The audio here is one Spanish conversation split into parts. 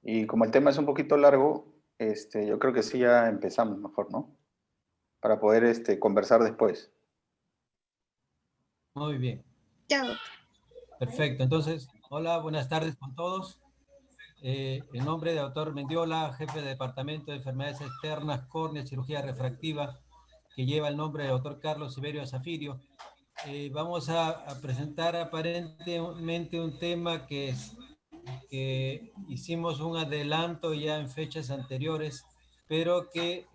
Y como el tema es un poquito largo, yo creo que sí ya empezamos mejor, ¿no? Para poder conversar después. Muy bien, Ya, doctor. perfecto. Entonces, hola, buenas tardes con todos. En nombre de doctor Mendiola, jefe de Departamento de Enfermedades Externas, Córnea, Cirugía Refractiva, que lleva el nombre de doctor Carlos Siberio Zafirio, vamos a presentar aparentemente un tema que hicimos un adelanto ya en fechas anteriores, pero que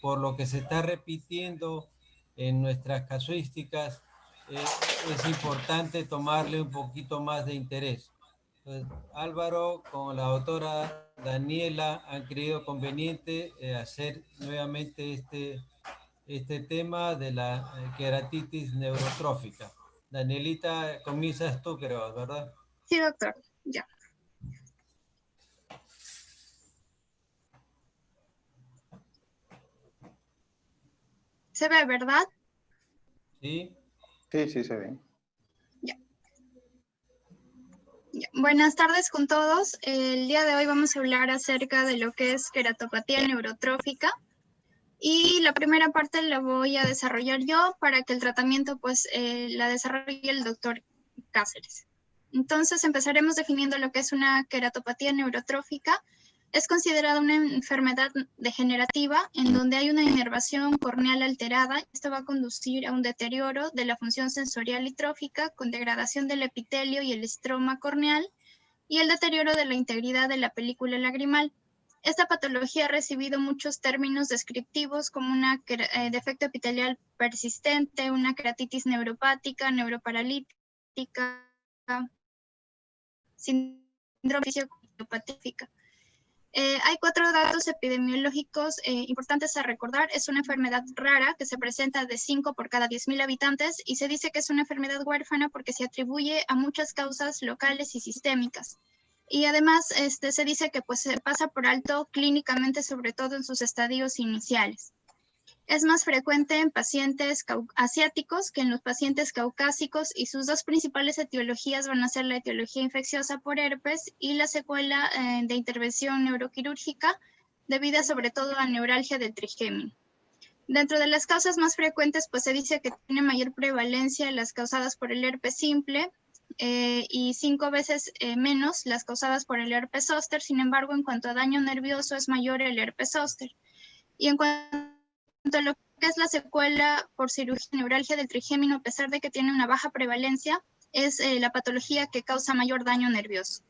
por lo que se está repitiendo en nuestras casuísticas, eh, es importante tomarle un poquito más de interés. Entonces, Álvaro con la doctora Daniela han creído conveniente hacer nuevamente este tema de la queratitis neurotrófica. Danielita, comienzas tú, creo, ¿verdad? Sí, doctor. Ya. ¿Se ve, verdad? Sí. Sí, sí, se ve. Ya. Ya. Buenas tardes con todos. El día de hoy vamos a hablar acerca de lo que es queratopatía neurotrófica. Y la primera parte la voy a desarrollar yo para que el tratamiento pues la desarrolle el doctor Cáceres. Entonces empezaremos definiendo lo que es una queratopatía neurotrófica. Es considerada una enfermedad degenerativa en donde hay una inervación corneal alterada. Esto va a conducir a un deterioro de la función sensorial y trófica con degradación del epitelio y el estroma corneal y el deterioro de la integridad de la película lagrimal. Esta patología ha recibido muchos términos descriptivos como un defecto epitelial persistente, una queratitis neuropática, neuroparalítica, síndrome neuropática. Hay 4 datos epidemiológicos importantes a recordar. Es una enfermedad rara que se presenta de 5 por cada 10.000 habitantes y se dice que es una enfermedad huérfana porque se atribuye a muchas causas locales y sistémicas. Y además se dice que pues, se pasa por alto clínicamente, sobre todo en sus estadios iniciales. Es más frecuente en pacientes asiáticos que en los pacientes caucásicos y sus 2 principales etiologías van a ser la etiología infecciosa por herpes y la secuela de intervención neuroquirúrgica debida sobre todo a neuralgia del trigémino. Dentro de las causas más frecuentes, pues se dice que tiene mayor prevalencia las causadas por el herpes simple y 5 veces menos las causadas por el herpes zóster. Sin embargo, en cuanto a daño nervioso, es mayor el herpes zóster. Y en cuanto a lo que es la secuela por cirugía neuralgia del trigémino, a pesar de que tiene una baja prevalencia, es la patología que causa mayor daño nervioso.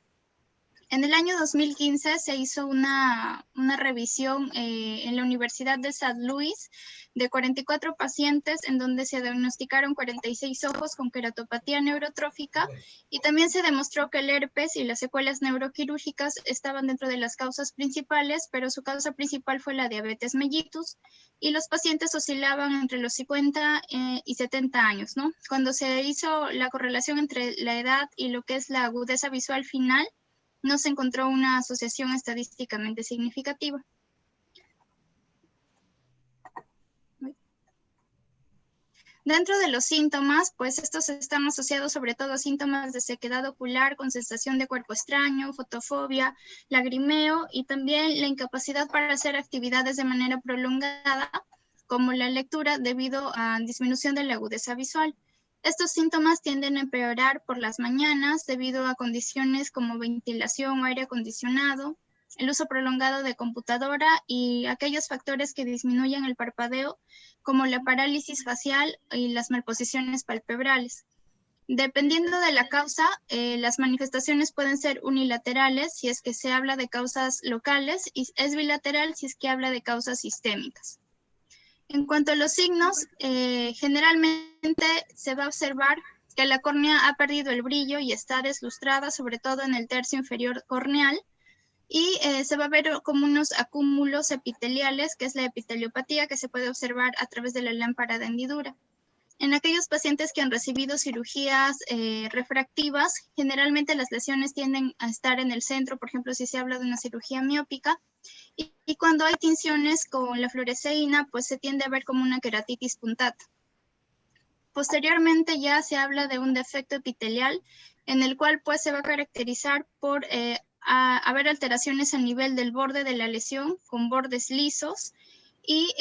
En el año 2015 se hizo una revisión en la Universidad de St. Louis de 44 pacientes en donde se diagnosticaron 46 ojos con queratopatía neurotrófica y también se demostró que el herpes y las secuelas neuroquirúrgicas estaban dentro de las causas principales, pero su causa principal fue la diabetes mellitus y los pacientes oscilaban entre los 50 y 70 años, ¿no? Cuando se hizo la correlación entre la edad y lo que es la agudeza visual final, no se encontró una asociación estadísticamente significativa. Dentro de los síntomas, pues estos están asociados sobre todo a síntomas de sequedad ocular con sensación de cuerpo extraño, fotofobia, lagrimeo y también la incapacidad para hacer actividades de manera prolongada, como la lectura debido a disminución de la agudeza visual. Estos síntomas tienden a empeorar por las mañanas debido a condiciones como ventilación o aire acondicionado, el uso prolongado de computadora y aquellos factores que disminuyen el parpadeo, como la parálisis facial y las malposiciones palpebrales. Dependiendo de la causa, las manifestaciones pueden ser unilaterales si es que se habla de causas locales y es bilateral si es que habla de causas sistémicas. En cuanto a los signos, generalmente se va a observar que la córnea ha perdido el brillo y está deslustrada, sobre todo en el tercio inferior corneal, y se va a ver como unos acúmulos epiteliales, que es la epiteliopatía, que se puede observar a través de la lámpara de hendidura. En aquellos pacientes que han recibido cirugías refractivas, generalmente las lesiones tienden a estar en el centro, por ejemplo, si se habla de una cirugía miópica, y cuando hay tinciones con la fluoresceína, pues se tiende a ver como una queratitis puntata. Posteriormente ya se habla de un defecto epitelial, en el cual pues se va a caracterizar por a haber alteraciones a nivel del borde de la lesión con bordes lisos. Y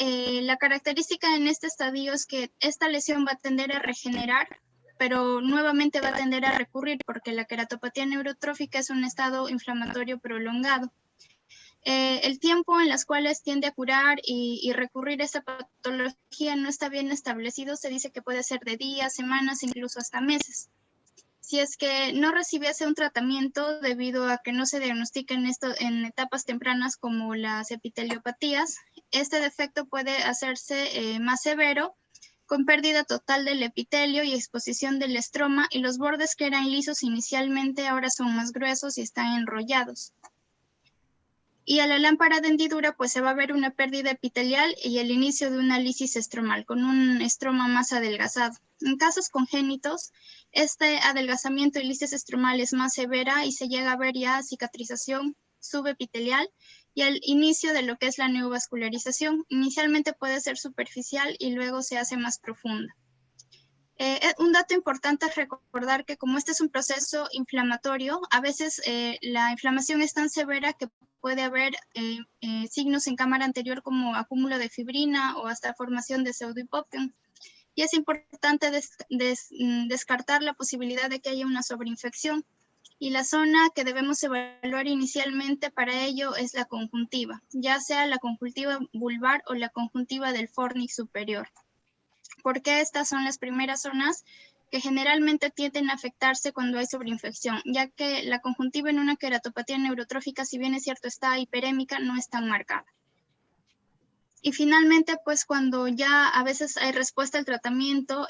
la característica en este estadio es que esta lesión va a tender a regenerar, pero nuevamente va a tender a recurrir porque la queratopatía neurotrófica es un estado inflamatorio prolongado. El tiempo en las cuales tiende a curar y recurrir a esta patología no está bien establecido. Se dice que puede ser de días, semanas, incluso hasta meses. Si es que no recibiese un tratamiento debido a que no se diagnostiquen esto en etapas tempranas como las epiteliopatías, este defecto puede hacerse más severo, con pérdida total del epitelio y exposición del estroma, y los bordes que eran lisos inicialmente ahora son más gruesos y están enrollados. Y a la lámpara de hendidura pues se va a ver una pérdida epitelial y el inicio de una lisis estromal con un estroma más adelgazado. En casos congénitos, este adelgazamiento y lisis estromal es más severa y se llega a ver ya cicatrización subepitelial y el inicio de lo que es la neovascularización. Inicialmente puede ser superficial y luego se hace más profunda. Un dato importante es recordar que como este es un proceso inflamatorio, a veces la inflamación es tan severa que puede haber signos en cámara anterior como acúmulo de fibrina o hasta formación de pseudohipócton. Y es importante descartar la posibilidad de que haya una sobreinfección. Y la zona que debemos evaluar inicialmente para ello es la conjuntiva, ya sea la conjuntiva vulvar o la conjuntiva del fornix superior. Porque estas son las primeras zonas que generalmente tienden a afectarse cuando hay sobreinfección, ya que la conjuntiva en una queratopatía neurotrófica, si bien es cierto está hiperémica, no es tan marcada. Y finalmente, pues cuando ya a veces hay respuesta al tratamiento,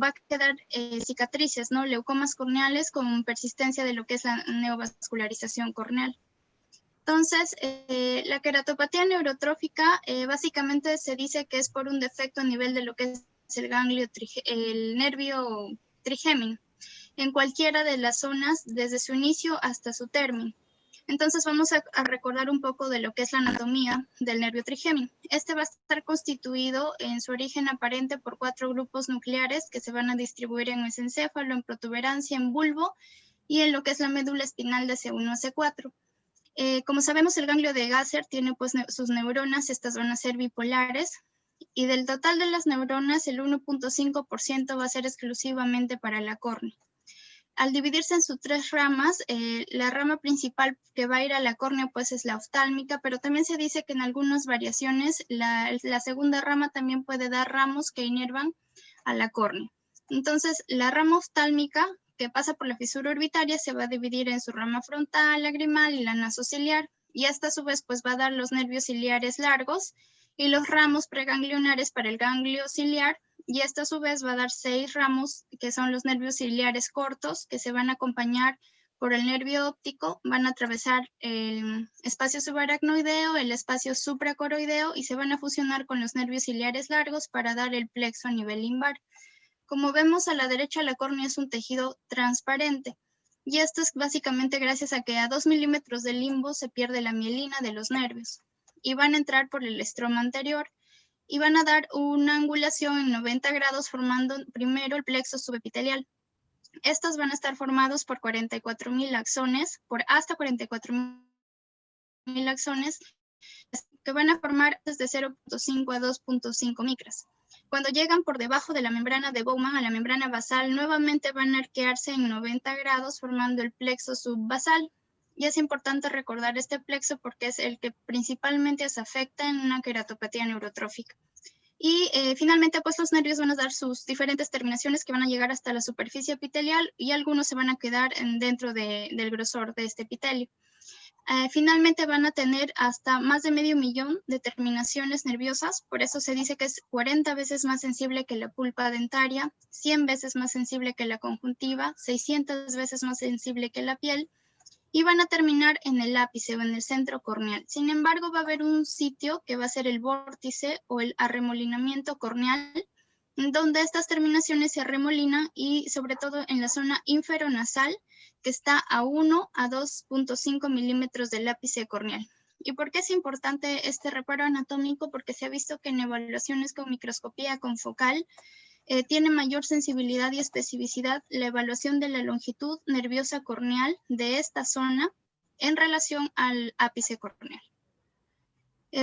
va a quedar cicatrices, ¿no? Leucomas corneales con persistencia de lo que es la neovascularización corneal. Entonces, la queratopatía neurotrófica básicamente se dice que es por un defecto a nivel de lo que es el nervio trigémino, en cualquiera de las zonas desde su inicio hasta su término. Entonces vamos a recordar un poco de lo que es la anatomía del nervio trigémino. Este va a estar constituido en su origen aparente por 4 grupos nucleares que se van a distribuir en mesencéfalo, en protuberancia, en bulbo y en lo que es la médula espinal de C1 a C4. Como sabemos, el ganglio de Gasser tiene pues sus neuronas, estas van a ser bipolares, y del total de las neuronas, el 1.5% va a ser exclusivamente para la córnea. Al dividirse en sus 3 ramas, la rama principal que va a ir a la córnea pues es la oftálmica, pero también se dice que en algunas variaciones la segunda rama también puede dar ramos que inervan a la córnea. Entonces, la rama oftálmica que pasa por la fisura orbitaria se va a dividir en su rama frontal, lagrimal y la nasociliar, y esta a su vez pues va a dar los nervios ciliares largos y los ramos preganglionares para el ganglio ciliar, y esta a su vez va a dar 6 ramos que son los nervios ciliares cortos que se van a acompañar por el nervio óptico, van a atravesar el espacio subaracnoideo, el espacio supracoroideo y se van a fusionar con los nervios ciliares largos para dar el plexo a nivel limbar. Como vemos a la derecha, la córnea es un tejido transparente y esto es básicamente gracias a que a 2 milímetros del limbo se pierde la mielina de los nervios y van a entrar por el estroma anterior y van a dar una angulación en 90 grados formando primero el plexo subepitelial. Estos van a estar formados por 44.000 axones, por hasta 44.000 axones que van a formar desde 0.5 a 2.5 micras. Cuando llegan por debajo de la membrana de Bowman a la membrana basal, nuevamente van a arquearse en 90 grados formando el plexo subbasal. Y es importante recordar este plexo porque es el que principalmente se afecta en una queratopatía neurotrófica. Y finalmente, pues los nervios van a dar sus diferentes terminaciones que van a llegar hasta la superficie epitelial y algunos se van a quedar dentro del grosor de este epitelio. Finalmente van a tener hasta más de 500.000 de terminaciones nerviosas, por eso se dice que es 40 veces más sensible que la pulpa dentaria, 100 veces más sensible que la conjuntiva, 600 veces más sensible que la piel, y van a terminar en el ápice o en el centro corneal. Sin embargo, va a haber un sitio que va a ser el vórtice o el arremolinamiento corneal, donde estas terminaciones se arremolinan y sobre todo en la zona inferonasal, que está a 1 a 2.5 milímetros del ápice corneal. ¿Y por qué es importante este reparo anatómico? Porque se ha visto que en evaluaciones con microscopía confocal tiene mayor sensibilidad y especificidad la evaluación de la longitud nerviosa corneal de esta zona en relación al ápice corneal.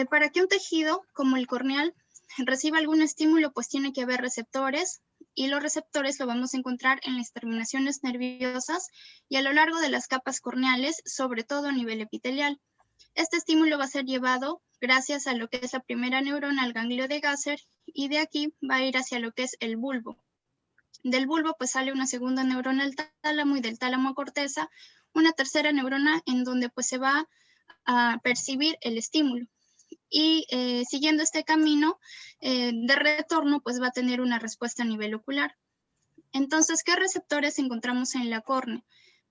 Para que un tejido como el corneal reciba algún estímulo, pues tiene que haber receptores, y los receptores lo vamos a encontrar en las terminaciones nerviosas y a lo largo de las capas corneales, sobre todo a nivel epitelial. Este estímulo va a ser llevado gracias a lo que es la primera neurona al ganglio de Gasser, y de aquí va a ir hacia lo que es el bulbo. Del bulbo pues sale una segunda neurona al tálamo, y del tálamo a corteza una tercera neurona en donde pues se va a percibir el estímulo. Y siguiendo este camino de retorno, pues va a tener una respuesta a nivel ocular. Entonces, ¿qué receptores encontramos en la córnea?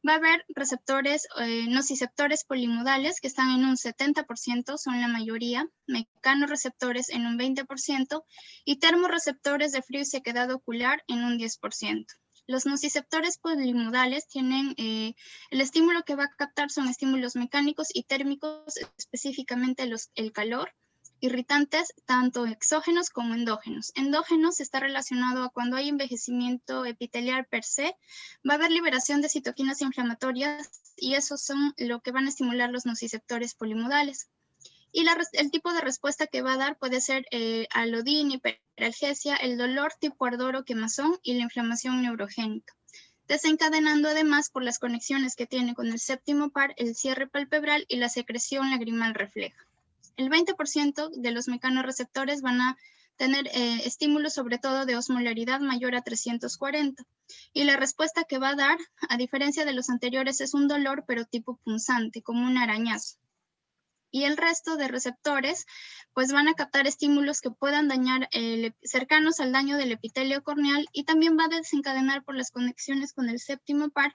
Va a haber receptores nociceptores polimodales que están en un 70%, son la mayoría, mecanorreceptores en un 20% y termorreceptores de frío y sequedad ocular en un 10%. Los nociceptores polimodales tienen, el estímulo que va a captar son estímulos mecánicos y térmicos, específicamente el calor, irritantes tanto exógenos como endógenos. Endógenos está relacionado a cuando hay envejecimiento epitelial per se, va a haber liberación de citoquinas inflamatorias y esos son lo que van a estimular los nociceptores polimodales. Y el tipo de respuesta que va a dar puede ser alodín, hiperalgesia, el dolor tipo ardor o quemazón y la inflamación neurogénica, desencadenando además por las conexiones que tiene con el séptimo par, el cierre palpebral y la secreción lagrimal refleja. El 20% de los mecanorreceptores van a tener estímulos sobre todo de osmolaridad mayor a 340. Y la respuesta que va a dar, a diferencia de los anteriores, es un dolor pero tipo punzante, como un arañazo. Y el resto de receptores pues van a captar estímulos que puedan dañar cercanos al daño del epitelio corneal, y también va a desencadenar por las conexiones con el séptimo par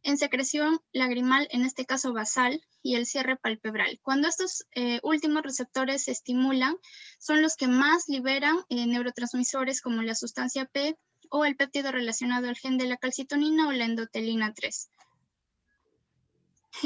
en secreción lagrimal, en este caso basal, y el cierre palpebral. Cuando estos últimos receptores se estimulan, son los que más liberan neurotransmisores como la sustancia P o el péptido relacionado al gen de la calcitonina o la endotelina 3.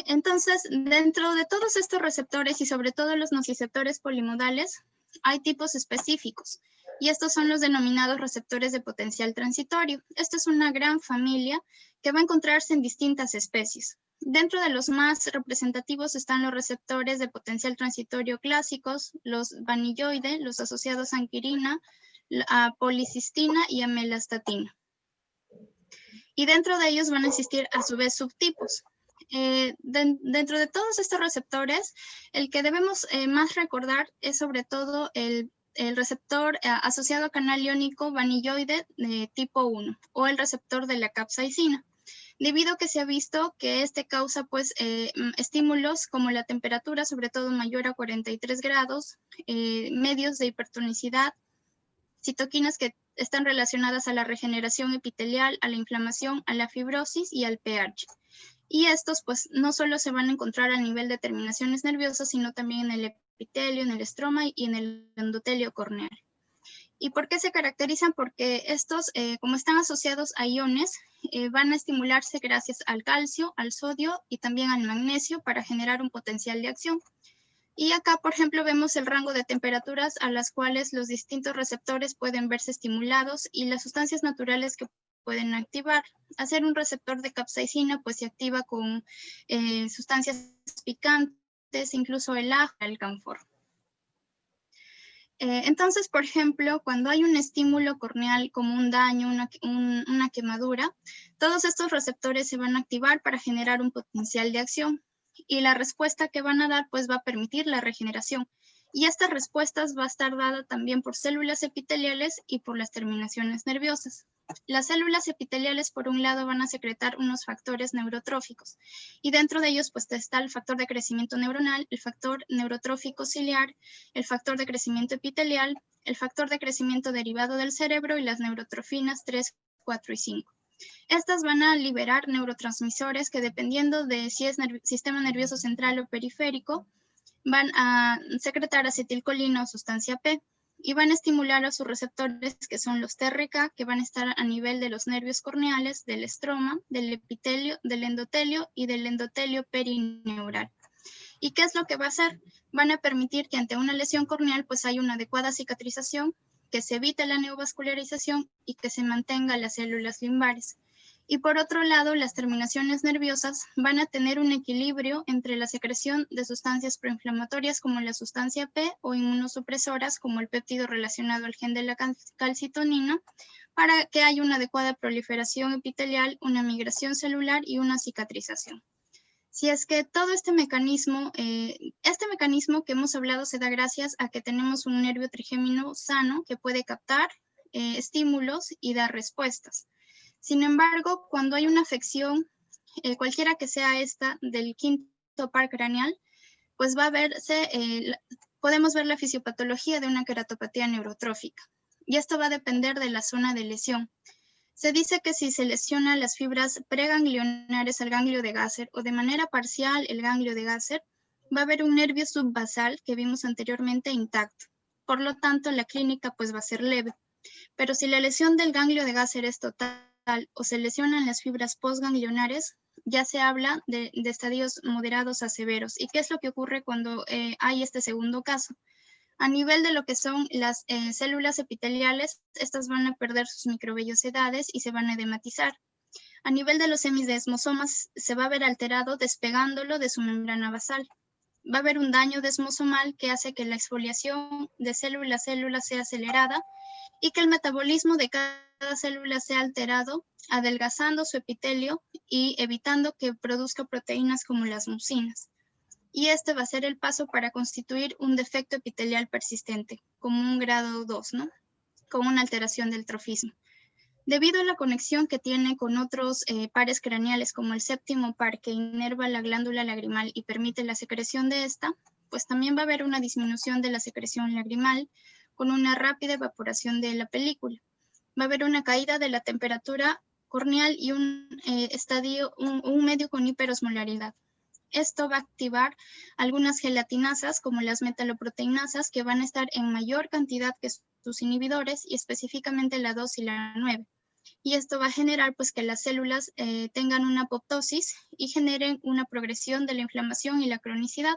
Entonces, dentro de todos estos receptores y sobre todo los nociceptores polimodales, hay tipos específicos, y estos son los denominados receptores de potencial transitorio. Esta es una gran familia que va a encontrarse en distintas especies. Dentro de los más representativos están los receptores de potencial transitorio clásicos, los vanilloide, los asociados a anquirina, a policistina y a melastatina. Y dentro de ellos van a existir a su vez subtipos. Dentro de todos estos receptores, el que debemos más recordar es sobre todo el receptor asociado a canal iónico vanilloide tipo 1 o el receptor de la capsaicina, debido a que se ha visto que este causa pues estímulos como la temperatura, sobre todo mayor a 43 grados, medios de hipertonicidad, citoquinas que están relacionadas a la regeneración epitelial, a la inflamación, a la fibrosis y al pH. Y estos pues no solo se van a encontrar a nivel de terminaciones nerviosas, sino también en el epitelio, en el estroma y en el endotelio corneal. ¿Y por qué se caracterizan? Porque estos, como están asociados a iones, van a estimularse gracias al calcio, al sodio y también al magnesio para generar un potencial de acción. Y acá, por ejemplo, vemos el rango de temperaturas a las cuales los distintos receptores pueden verse estimulados y las sustancias naturales que pueden activar. Hacer un receptor de capsaicina pues se activa con sustancias picantes, incluso el ajo, el camfor. Entonces, por ejemplo, cuando hay un estímulo corneal como un daño, una quemadura, todos estos receptores se van a activar para generar un potencial de acción, y la respuesta que van a dar pues va a permitir la regeneración. Y estas respuestas va a estar dada también por células epiteliales y por las terminaciones nerviosas. Las células epiteliales, por un lado, van a secretar unos factores neurotróficos, y dentro de ellos pues está el factor de crecimiento neuronal, el factor neurotrófico ciliar, el factor de crecimiento epitelial, el factor de crecimiento derivado del cerebro y las neurotrofinas 3, 4 y 5. Estas van a liberar neurotransmisores que, dependiendo de si es sistema nervioso central o periférico, van a secretar acetilcolina o sustancia P, y van a estimular a sus receptores, que son los TRK, que van a estar a nivel de los nervios corneales, del estroma, del epitelio, del endotelio y del endotelio perineural. ¿Y qué es lo que va a hacer? Van a permitir que ante una lesión corneal pues haya una adecuada cicatrización, que se evite la neovascularización y que se mantenga las células limbares. Y por otro lado, las terminaciones nerviosas van a tener un equilibrio entre la secreción de sustancias proinflamatorias como la sustancia P o inmunosupresoras como el péptido relacionado al gen de la calcitonina, para que haya una adecuada proliferación epitelial, una migración celular y una cicatrización. Si es que todo este mecanismo que hemos hablado se da gracias a que tenemos un nervio trigémino sano que puede captar estímulos y dar respuestas. Sin embargo, cuando hay una afección, cualquiera que sea esta, del quinto par craneal, pues va a verse, podemos ver la fisiopatología de una queratopatía neurotrófica. Y esto va a depender de la zona de lesión. Se dice que si se lesiona las fibras preganglionares al ganglio de Gasser o de manera parcial el ganglio de Gasser, va a haber un nervio subbasal que vimos anteriormente intacto. Por lo tanto, la clínica pues va a ser leve. Pero si la lesión del ganglio de Gasser es total o se lesionan las fibras postganglionares, ya se habla de estadios moderados a severos. ¿Y qué es lo que ocurre cuando hay este segundo caso? A nivel de lo que son las células epiteliales, estas van a perder sus microvellosidades y se van a edematizar. A nivel de los semisdesmosomas, se va a ver alterado despegándolo de su membrana basal. Va a haber un daño desmosomal que hace que la exfoliación de célula a célula sea acelerada y que el metabolismo de cada célula sea alterado, adelgazando su epitelio y evitando que produzca proteínas como las mucinas. Y este va a ser el paso para constituir un defecto epitelial persistente, como un grado 2, ¿no? Con una alteración del trofismo. Debido a la conexión que tiene con otros pares craneales, como el séptimo par que inerva la glándula lagrimal y permite la secreción de esta, pues también va a haber una disminución de la secreción lagrimal con una rápida evaporación de la película. Va a haber una caída de la temperatura corneal y un medio con hiperosmolaridad. Esto va a activar algunas gelatinasas como las metaloproteinasas que van a estar en mayor cantidad que sus inhibidores y específicamente la 2 y la 9. Y esto va a generar pues que las células tengan una apoptosis y generen una progresión de la inflamación y la cronicidad.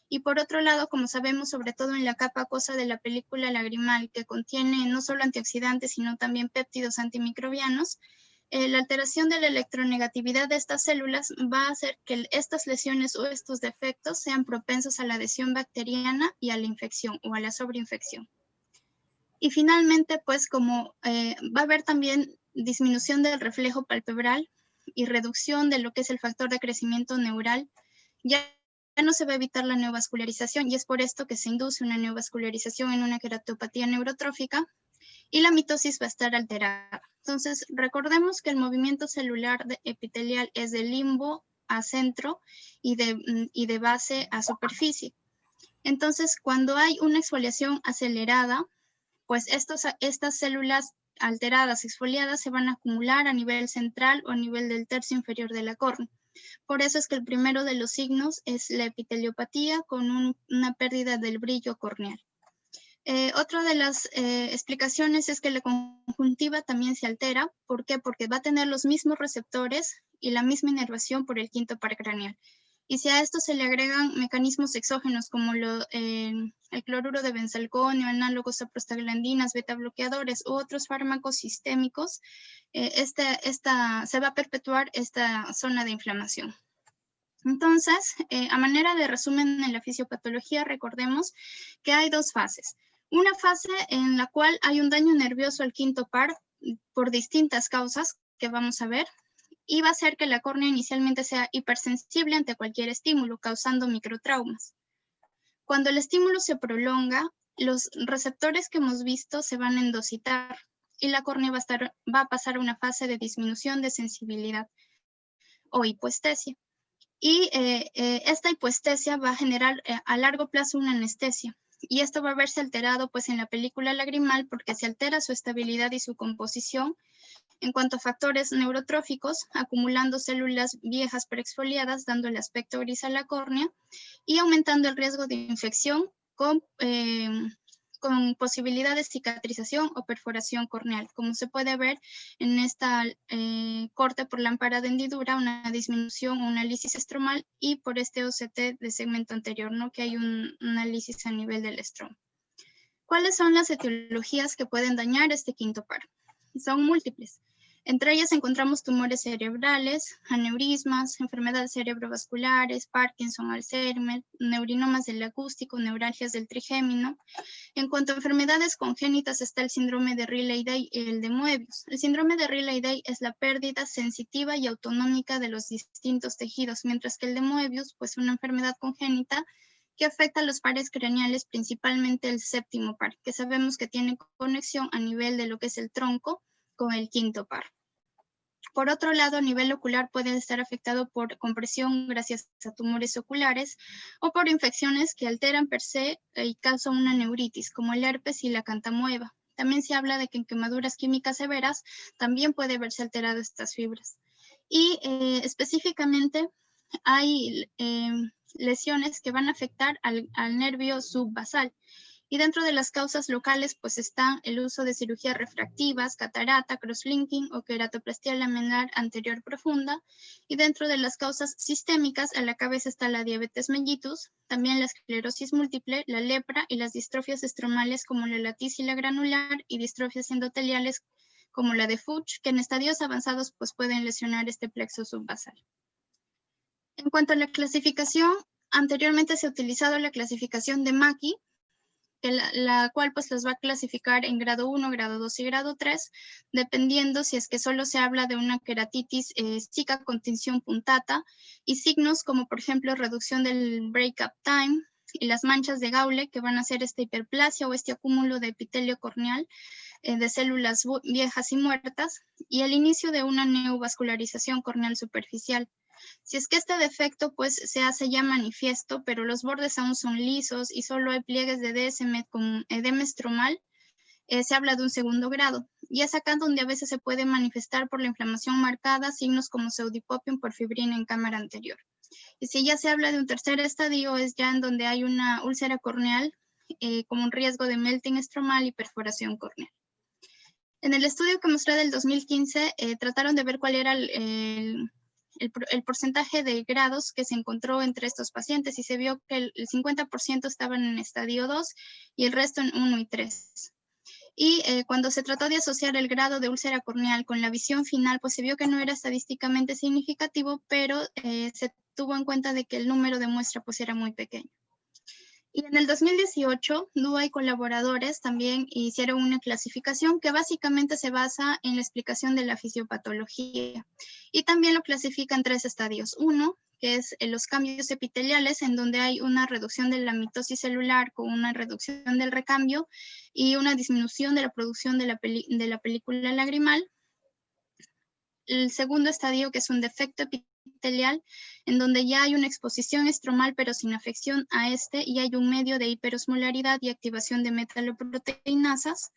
Y por otro lado, como sabemos, sobre todo en la capa acuosa de la película lagrimal, que contiene no solo antioxidantes, sino también péptidos antimicrobianos, la alteración de la electronegatividad de estas células va a hacer que estas lesiones o estos defectos sean propensos a la adhesión bacteriana y a la infección o a la sobreinfección. Y finalmente, pues como va a haber también disminución del reflejo palpebral y reducción de lo que es el factor de crecimiento neural, ya no se va a evitar la neovascularización y es por esto que se induce una neovascularización en una queratopatía neurotrófica y la mitosis va a estar alterada. Entonces, recordemos que el movimiento celular epitelial es de limbo a centro y de base a superficie. Entonces, cuando hay una exfoliación acelerada, pues estas células alteradas, exfoliadas, se van a acumular a nivel central o a nivel del tercio inferior de la córnea. Por eso es que el primero de los signos es la epiteliopatía con una pérdida del brillo corneal. Otra de las explicaciones es que la conjuntiva también se altera. ¿Por qué? Porque va a tener los mismos receptores y la misma inervación por el quinto par craneal. Y si a esto se le agregan mecanismos exógenos como el cloruro de benzalconio, análogos a prostaglandinas, beta-bloqueadores u otros fármacos sistémicos, se va a perpetuar esta zona de inflamación. Entonces, a manera de resumen en la fisiopatología, recordemos que hay dos fases. Una fase en la cual hay un daño nervioso al quinto par por distintas causas que vamos a ver, y va a hacer que la córnea inicialmente sea hipersensible ante cualquier estímulo, causando microtraumas. Cuando el estímulo se prolonga, los receptores que hemos visto se van a endocitar y la córnea va a pasar a una fase de disminución de sensibilidad o hipoestesia. Y esta hipoestesia va a generar a largo plazo una anestesia. Y esto va a verse alterado pues en la película lagrimal porque se altera su estabilidad y su composición en cuanto a factores neurotróficos, acumulando células viejas preexfoliadas, dando el aspecto gris a la córnea y aumentando el riesgo de infección con posibilidad de cicatrización o perforación corneal. Como se puede ver en esta corte por lámpara de hendidura, una disminución o una lisis estromal y por este OCT de segmento anterior, ¿no? Que hay una lisis a nivel del estroma. ¿Cuáles son las etiologías que pueden dañar este quinto par? Son múltiples. Entre ellas encontramos tumores cerebrales, aneurismas, enfermedades cerebrovasculares, Parkinson, Alzheimer, neurinomas del acústico, neuralgias del trigémino. En cuanto a enfermedades congénitas está el síndrome de Riley-Day y el de Moebius. El síndrome de Riley-Day es la pérdida sensitiva y autonómica de los distintos tejidos, mientras que el de Moebius, pues una enfermedad congénita que afecta a los pares craneales, principalmente el séptimo par, que sabemos que tiene conexión a nivel de lo que es el tronco con el quinto par. Por otro lado, a nivel ocular puede estar afectado por compresión gracias a tumores oculares o por infecciones que alteran per se y causan una neuritis, como el herpes y la cantamueva. También se habla de que en quemaduras químicas severas también puede verse alterado estas fibras. Y específicamente hay lesiones que van a afectar al nervio subbasal. Y dentro de las causas locales, pues está el uso de cirugías refractivas, catarata, crosslinking o queratoplastia laminar anterior profunda. Y dentro de las causas sistémicas, a la cabeza está la diabetes mellitus, también la esclerosis múltiple, la lepra y las distrofias estromales como la laticila granular y distrofias endoteliales como la de Fuchs, que en estadios avanzados pues pueden lesionar este plexo subbasal. En cuanto a la clasificación, anteriormente se ha utilizado la clasificación de Mackey, la cual pues los va a clasificar en grado 1, grado 2 y grado 3, dependiendo si es que solo se habla de una queratitis zika con tinción puntata y signos como por ejemplo reducción del break-up time y las manchas de Gaulle que van a ser esta hiperplasia o este acúmulo de epitelio corneal de células viejas y muertas y el inicio de una neovascularización corneal superficial. Si es que este defecto pues se hace ya manifiesto, pero los bordes aún son lisos y solo hay pliegues de DSM con edema estromal, se habla de un segundo grado. Y es acá donde a veces se puede manifestar por la inflamación marcada signos como pseudipopium por fibrina en cámara anterior. Y si ya se habla de un tercer estadio, es ya en donde hay una úlcera corneal con un riesgo de melting estromal y perforación corneal. En el estudio que mostré del 2015, trataron de ver cuál era el porcentaje de grados que se encontró entre estos pacientes y se vio que el 50% estaban en estadio 2 y el resto en 1 y 3. Y cuando se trató de asociar el grado de úlcera corneal con la visión final, pues se vio que no era estadísticamente significativo, pero se tuvo en cuenta de que el número de muestra pues era muy pequeño. Y en el 2018, DUA y colaboradores también hicieron una clasificación que básicamente se basa en la explicación de la fisiopatología. Y también lo clasifica en 3 estadios. Uno, que es los cambios epiteliales, en donde hay una reducción de la mitosis celular con una reducción del recambio y una disminución de la producción de la película lagrimal. El segundo estadio, que es un defecto epitelial, en donde ya hay una exposición estromal pero sin afección a este y hay un medio de hiperosmolaridad y activación de metaloproteinasas.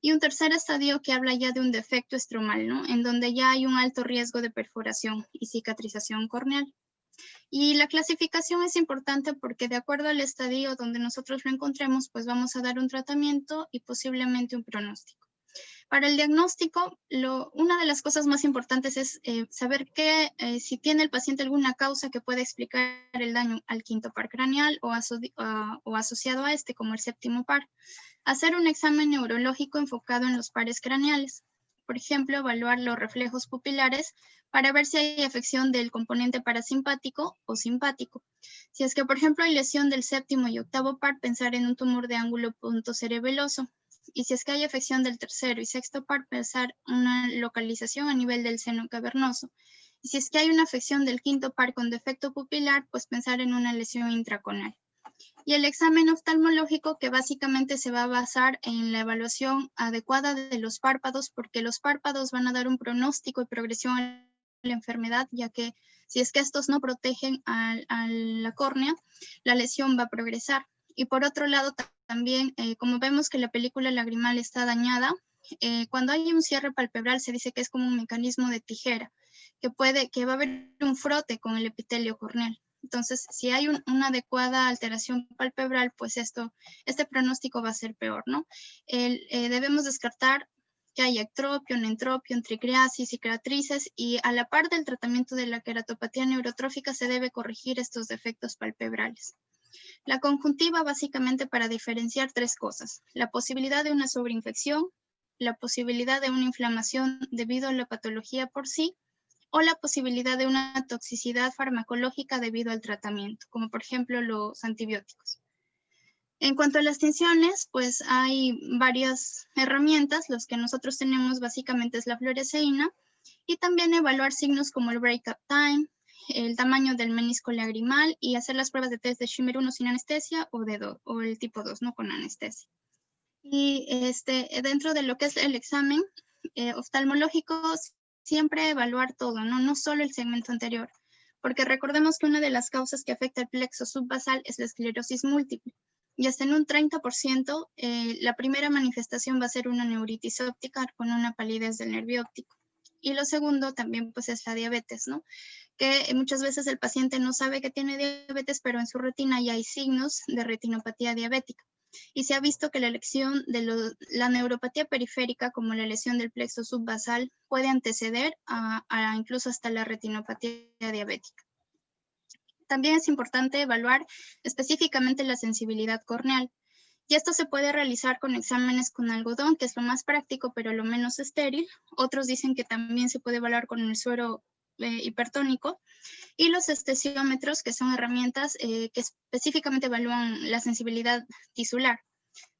Y un tercer estadio que habla ya de un defecto estromal, ¿no? En donde ya hay un alto riesgo de perforación y cicatrización corneal. Y la clasificación es importante porque de acuerdo al estadio donde nosotros lo encontremos, pues vamos a dar un tratamiento y posiblemente un pronóstico. Para el diagnóstico, una de las cosas más importantes es saber si tiene el paciente alguna causa que pueda explicar el daño al quinto par craneal o asociado a este, como el séptimo par. Hacer un examen neurológico enfocado en los pares craneales. Por ejemplo, evaluar los reflejos pupilares para ver si hay afección del componente parasimpático o simpático. Si es que, por ejemplo, hay lesión del séptimo y octavo par, pensar en un tumor de ángulo puntocerebeloso. Y si es que hay afección del tercero y sexto par, pensar una localización a nivel del seno cavernoso. Y si es que hay una afección del quinto par con defecto pupilar, pues pensar en una lesión intraconal. Y el examen oftalmológico, que básicamente se va a basar en la evaluación adecuada de los párpados, porque los párpados van a dar un pronóstico y progresión a la enfermedad, ya que si es que estos no protegen a la córnea, la lesión va a progresar. Y por otro lado, también, como vemos que la película lagrimal está dañada, cuando hay un cierre palpebral se dice que es como un mecanismo de tijera, que va a haber un frote con el epitelio corneal. Entonces, si hay una adecuada alteración palpebral, pues este pronóstico va a ser peor, ¿no? Debemos descartar que haya ectropio, neentropio, entricriasis, cicatrices, y a la par del tratamiento de la queratopatía neurotrófica se debe corregir estos defectos palpebrales. La conjuntiva básicamente para diferenciar 3 cosas: la posibilidad de una sobreinfección, la posibilidad de una inflamación debido a la patología por sí, o la posibilidad de una toxicidad farmacológica debido al tratamiento, como por ejemplo los antibióticos. En cuanto a las tinciones, pues hay varias herramientas. Los que nosotros tenemos básicamente es la fluoresceína, y también evaluar signos como el break-up time, el tamaño del menisco lagrimal, y hacer las pruebas de test de Schimmer 1 sin anestesia o el tipo 2, ¿no? Con anestesia. Y dentro de lo que es el examen oftalmológico, siempre evaluar todo, ¿no? No solo el segmento anterior, porque recordemos que una de las causas que afecta el plexo subbasal es la esclerosis múltiple, y hasta en un 30% la primera manifestación va a ser una neuritis óptica con una palidez del nervio óptico. Y lo segundo también pues es la diabetes, ¿no? Que muchas veces el paciente no sabe que tiene diabetes, pero en su retina ya hay signos de retinopatía diabética. Y se ha visto que la lesión de la neuropatía periférica, como la lesión del plexo subbasal, puede anteceder a incluso hasta la retinopatía diabética. También es importante evaluar específicamente la sensibilidad corneal. Y esto se puede realizar con exámenes con algodón, que es lo más práctico, pero lo menos estéril. Otros dicen que también se puede evaluar con el suero hipertónico. Y los esteciómetros, que son herramientas que específicamente evalúan la sensibilidad tisular.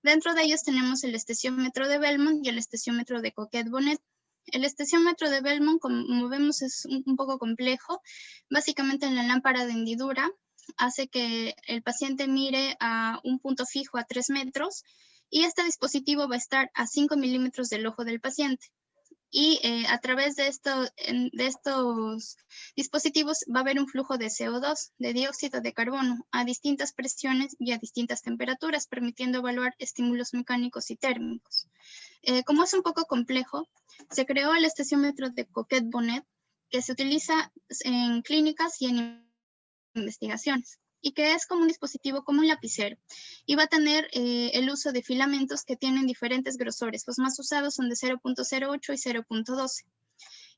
Dentro de ellos tenemos el esteciómetro de Belmont y el esteciómetro de Coquet-Bonnet. El esteciómetro de Belmont, como vemos, es un poco complejo. Básicamente en la lámpara de hendidura hace que el paciente mire a un punto fijo a 3 metros, y este dispositivo va a estar a 5 milímetros del ojo del paciente. Y a través de estos dispositivos va a haber un flujo de CO2, de dióxido de carbono, a distintas presiones y a distintas temperaturas, permitiendo evaluar estímulos mecánicos y térmicos. Como es un poco complejo, se creó el esteciómetro de Coquet-Bonnet, que se utiliza en clínicas y en investigaciones, y que es como un dispositivo, como un lapicero, y va a tener el uso de filamentos que tienen diferentes grosores. Los más usados son de 0.08 y 0.12,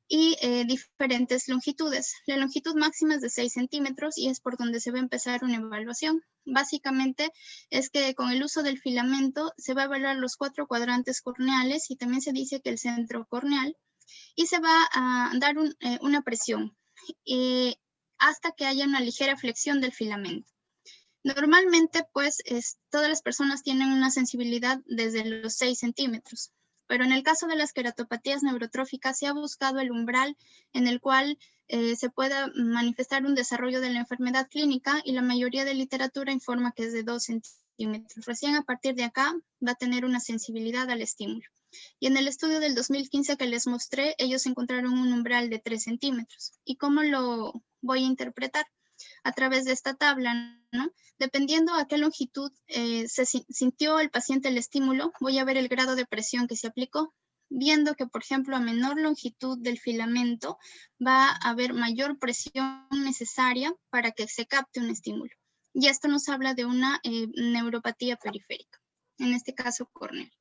y diferentes longitudes. La longitud máxima es de 6 centímetros y es por donde se va a empezar una evaluación. Básicamente es que con el uso del filamento se va a evaluar los 4 cuadrantes corneales, y también se dice que el centro corneal, y se va a dar una presión hasta que haya una ligera flexión del filamento. Normalmente, pues, todas las personas tienen una sensibilidad desde los 6 centímetros, pero en el caso de las queratopatías neurotróficas se ha buscado el umbral en el cual se pueda manifestar un desarrollo de la enfermedad clínica, y la mayoría de literatura informa que es de 2 centímetros. Recién a partir de acá va a tener una sensibilidad al estímulo. Y en el estudio del 2015 que les mostré, ellos encontraron un umbral de 3 centímetros. ¿Y cómo lo voy a interpretar? A través de esta tabla, ¿no? Dependiendo a qué longitud se sintió el paciente el estímulo, voy a ver el grado de presión que se aplicó, viendo que, por ejemplo, a menor longitud del filamento va a haber mayor presión necesaria para que se capte un estímulo. Y esto nos habla de una neuropatía periférica, en este caso corneal.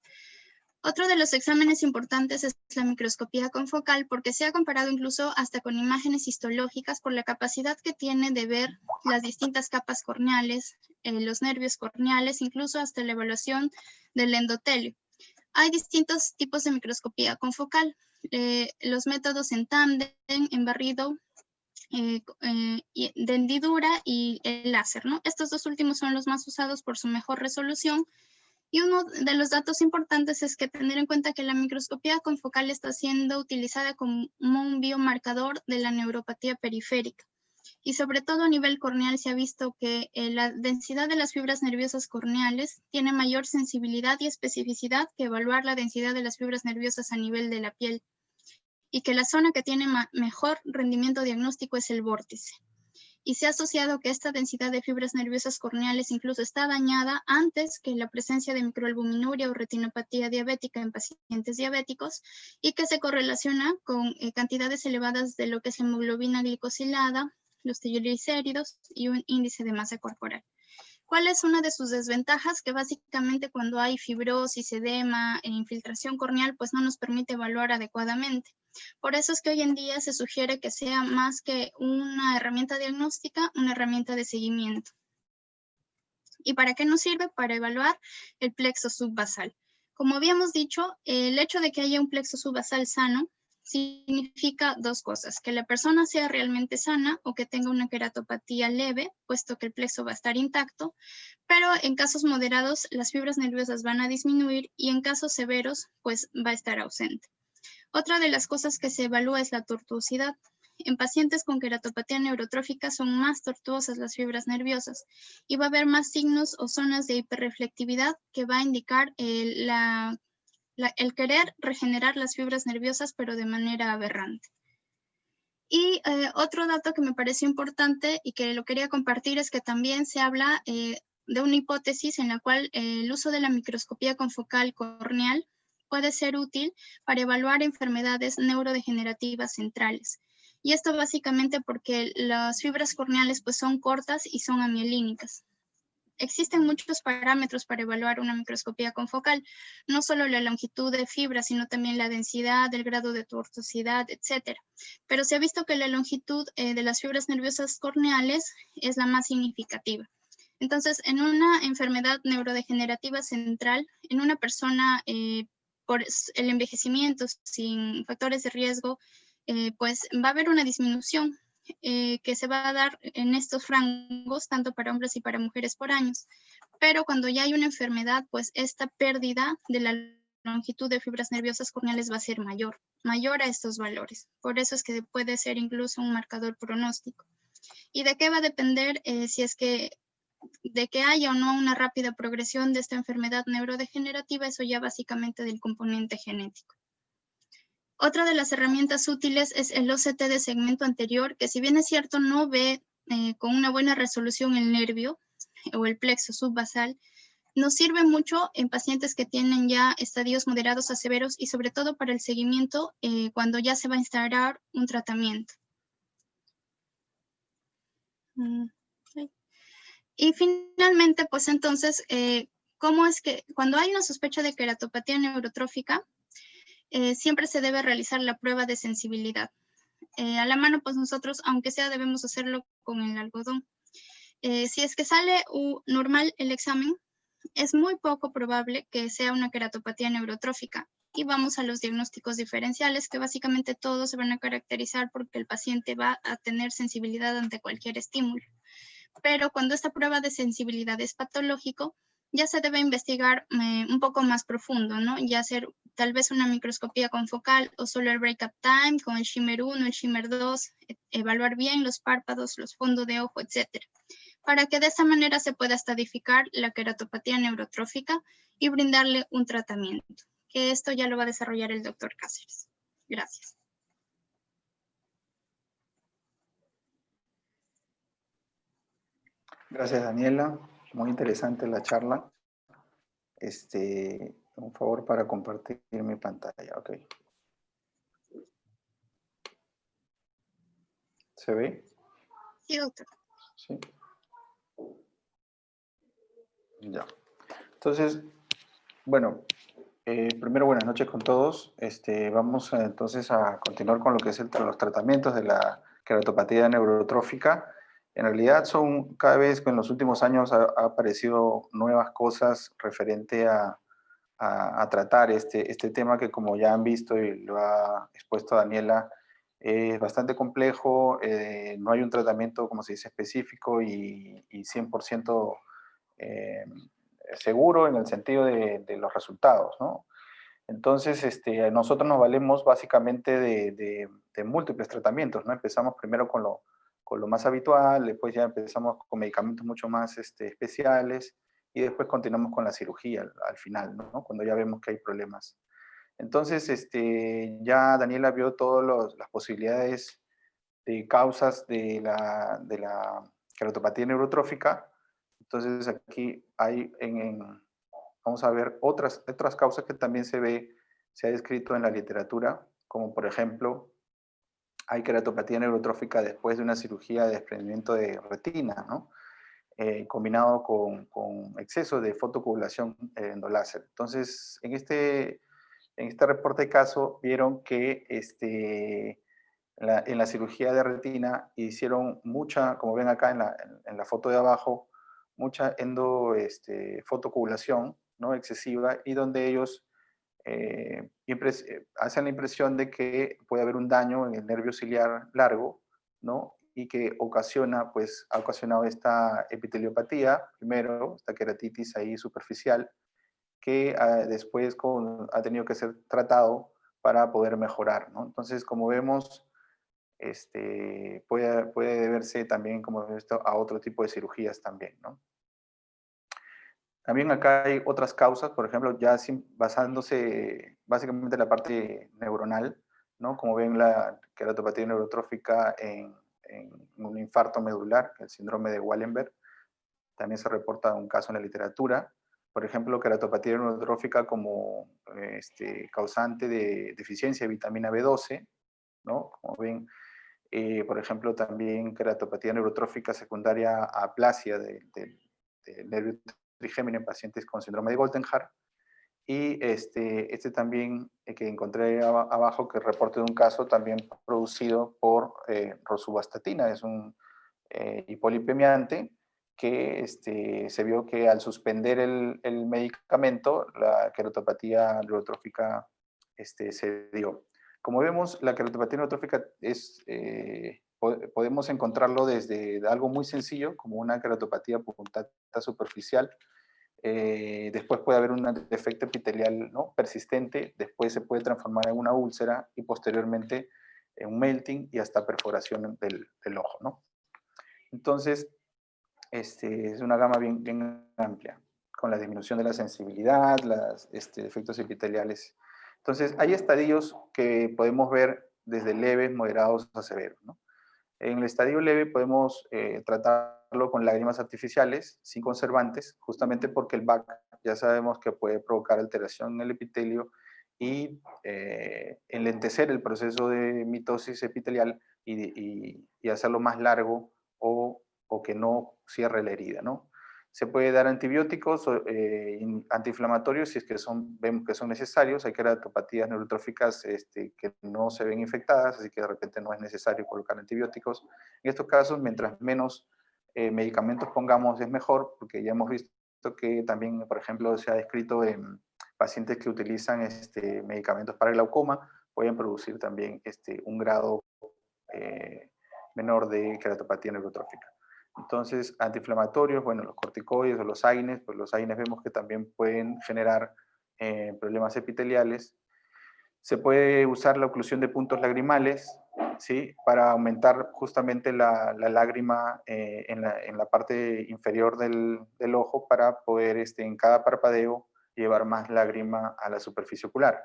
Otro de los exámenes importantes es la microscopía confocal, porque se ha comparado incluso hasta con imágenes histológicas por la capacidad que tiene de ver las distintas capas corneales, los nervios corneales, incluso hasta la evaluación del endotelio. Hay distintos tipos de microscopía confocal, los métodos en tándem, en barrido, de hendidura y el láser, ¿no? Estos dos últimos son los más usados por su mejor resolución. Y uno de los datos importantes es que tener en cuenta que la microscopía confocal está siendo utilizada como un biomarcador de la neuropatía periférica. Y sobre todo a nivel corneal se ha visto que la densidad de las fibras nerviosas corneales tiene mayor sensibilidad y especificidad que evaluar la densidad de las fibras nerviosas a nivel de la piel. Y que la zona que tiene mejor rendimiento diagnóstico es el vórtice. Y se ha asociado que esta densidad de fibras nerviosas corneales incluso está dañada antes que la presencia de microalbuminuria o retinopatía diabética en pacientes diabéticos, y que se correlaciona con cantidades elevadas de lo que es hemoglobina glicosilada, los triglicéridos y un índice de masa corporal. ¿Cuál es una de sus desventajas? Que básicamente cuando hay fibrosis, edema e infiltración corneal, pues no nos permite evaluar adecuadamente. Por eso es que hoy en día se sugiere que sea más que una herramienta diagnóstica, una herramienta de seguimiento. ¿Y para qué nos sirve? Para evaluar el plexo subbasal. Como habíamos dicho, el hecho de que haya un plexo subbasal sano significa dos cosas: que la persona sea realmente sana o que tenga una queratopatía leve, puesto que el plexo va a estar intacto, pero en casos moderados las fibras nerviosas van a disminuir y en casos severos pues va a estar ausente. Otra de las cosas que se evalúa es la tortuosidad. En pacientes con queratopatía neurotrófica son más tortuosas las fibras nerviosas y va a haber más signos o zonas de hiperreflectividad que va a indicar el querer regenerar las fibras nerviosas, pero de manera aberrante. Y otro dato que me pareció importante y que lo quería compartir es que también se habla de una hipótesis en la cual el uso de la microscopía confocal corneal puede ser útil para evaluar enfermedades neurodegenerativas centrales. Y esto básicamente porque las fibras corneales pues son cortas y son amielínicas. Existen muchos parámetros para evaluar una microscopía confocal, no solo la longitud de fibra, sino también la densidad, el grado de tortuosidad, etc. Pero se ha visto que la longitud de las fibras nerviosas corneales es la más significativa. Entonces, en una enfermedad neurodegenerativa central, en una persona por el envejecimiento sin factores de riesgo, pues va a haber una disminución que se va a dar en estos rangos, tanto para hombres y para mujeres por años. Pero cuando ya hay una enfermedad, pues esta pérdida de la longitud de fibras nerviosas corneales va a ser mayor a estos valores. Por eso es que puede ser incluso un marcador pronóstico. ¿Y de qué va a depender si es que de que haya o no una rápida progresión de esta enfermedad neurodegenerativa? Eso ya básicamente del componente genético. Otra de las herramientas útiles es el OCT de segmento anterior, que si bien es cierto no ve con una buena resolución el nervio o el plexo subbasal, nos sirve mucho en pacientes que tienen ya estadios moderados a severos y sobre todo para el seguimiento cuando ya se va a instaurar un tratamiento. Y finalmente, pues entonces, ¿cómo es que cuando hay una sospecha de queratopatía neurotrófica, siempre se debe realizar la prueba de sensibilidad? A la mano, pues nosotros, aunque sea, debemos hacerlo con el algodón. Si es que sale normal el examen, es muy poco probable que sea una queratopatía neurotrófica. Y vamos a los diagnósticos diferenciales, que básicamente todos se van a caracterizar porque el paciente va a tener sensibilidad ante cualquier estímulo. Pero cuando esta prueba de sensibilidad es patológico, ya se debe investigar un poco más profundo, ¿no? Ya hacer tal vez una microscopía confocal o solo el break-up time con el shimmer 1, el shimmer 2, evaluar bien los párpados, los fondos de ojo, etcétera, para que de esa manera se pueda estadificar la queratopatía neurotrófica y brindarle un tratamiento, que esto ya lo va a desarrollar el doctor Cáceres. Gracias. Gracias, Daniela. Muy interesante la charla. Un favor para compartir mi pantalla. Ok. ¿Se ve? Sí, doctor. Sí. Ya. Entonces, bueno, primero buenas noches con todos. Vamos entonces a continuar con lo que es los tratamientos de la queratopatía neurotrófica. En realidad son cada vez que en los últimos años ha aparecido nuevas cosas referente a tratar este tema que, como ya han visto y lo ha expuesto Daniela, es bastante complejo. No hay un tratamiento, como se dice, específico y 100% seguro en el sentido de los resultados, ¿no? Entonces, nosotros nos valemos básicamente de múltiples tratamientos, ¿no? Empezamos primero con lo más habitual, después ya empezamos con medicamentos mucho más especiales y después continuamos con la cirugía al final, ¿no? Cuando ya vemos que hay problemas. Entonces, ya Daniela vio todas las posibilidades de causas de la queratopatía neurotrófica. Entonces, aquí hay vamos a ver otras causas que también se ha descrito en la literatura, como por ejemplo, hay queratopatía neurotrófica después de una cirugía de desprendimiento de retina, ¿no? Combinado con exceso de fotocoagulación endoláser. Entonces, en este reporte de caso, vieron que en la cirugía de retina hicieron mucha, como ven acá en la foto de abajo, mucha fotocoagulación, ¿no? Excesiva, y donde ellos hacen la impresión de que puede haber un daño en el nervio ciliar largo, ¿no? Y que ocasiona, pues, ha ocasionado esta epiteliopatía, primero, esta queratitis ahí superficial, que después ha tenido que ser tratado para poder mejorar, ¿no? Entonces, como vemos, puede deberse también, como hemos visto, a otro tipo de cirugías también, ¿no? También acá hay otras causas, por ejemplo, ya basándose básicamente en la parte neuronal, ¿no? Como ven, la queratopatía neurotrófica en un infarto medular, el síndrome de Wallenberg. También se reporta un caso en la literatura. Por ejemplo, queratopatía neurotrófica como causante de deficiencia de vitamina B12, ¿no? Como ven, por ejemplo, también queratopatía neurotrófica secundaria a aplasia del nervio trigémino en pacientes con síndrome de Goldenhar. Y también que encontré abajo, que reporte de un caso también producido por rosuvastatina, es un hipolipemiante que se vio que al suspender el medicamento, la queratopatía neurotrófica se dio. Como vemos, la queratopatía neurotrófica podemos encontrarlo desde algo muy sencillo, como una queratopatía puntata superficial. Después puede haber un defecto epitelial, ¿no?, persistente, después se puede transformar en una úlcera y posteriormente en un melting y hasta perforación del ojo, ¿no? Entonces, es una gama bien amplia, con la disminución de la sensibilidad, los defectos epiteliales. Entonces, hay estadios que podemos ver desde leves, moderados a severos, ¿no? En el estadio leve podemos tratarlo con lágrimas artificiales, sin conservantes, justamente porque el BAC ya sabemos que puede provocar alteración en el epitelio y enlentecer el proceso de mitosis epitelial y hacerlo más largo o que no cierre la herida, ¿no? Se puede dar antibióticos antiinflamatorios si es que vemos que son necesarios. Hay queratopatías neurotróficas que no se ven infectadas, así que de repente no es necesario colocar antibióticos. En estos casos, mientras menos medicamentos pongamos es mejor, porque ya hemos visto que también, por ejemplo, se ha descrito en pacientes que utilizan medicamentos para glaucoma, pueden producir también un grado menor de queratopatía neurotrófica. Entonces, antiinflamatorios, bueno, los corticoides o los AINES, pues los AINES vemos que también pueden generar problemas epiteliales. Se puede usar la oclusión de puntos lagrimales, ¿sí?, para aumentar justamente la lágrima en la parte inferior del ojo para poder en cada parpadeo llevar más lágrima a la superficie ocular.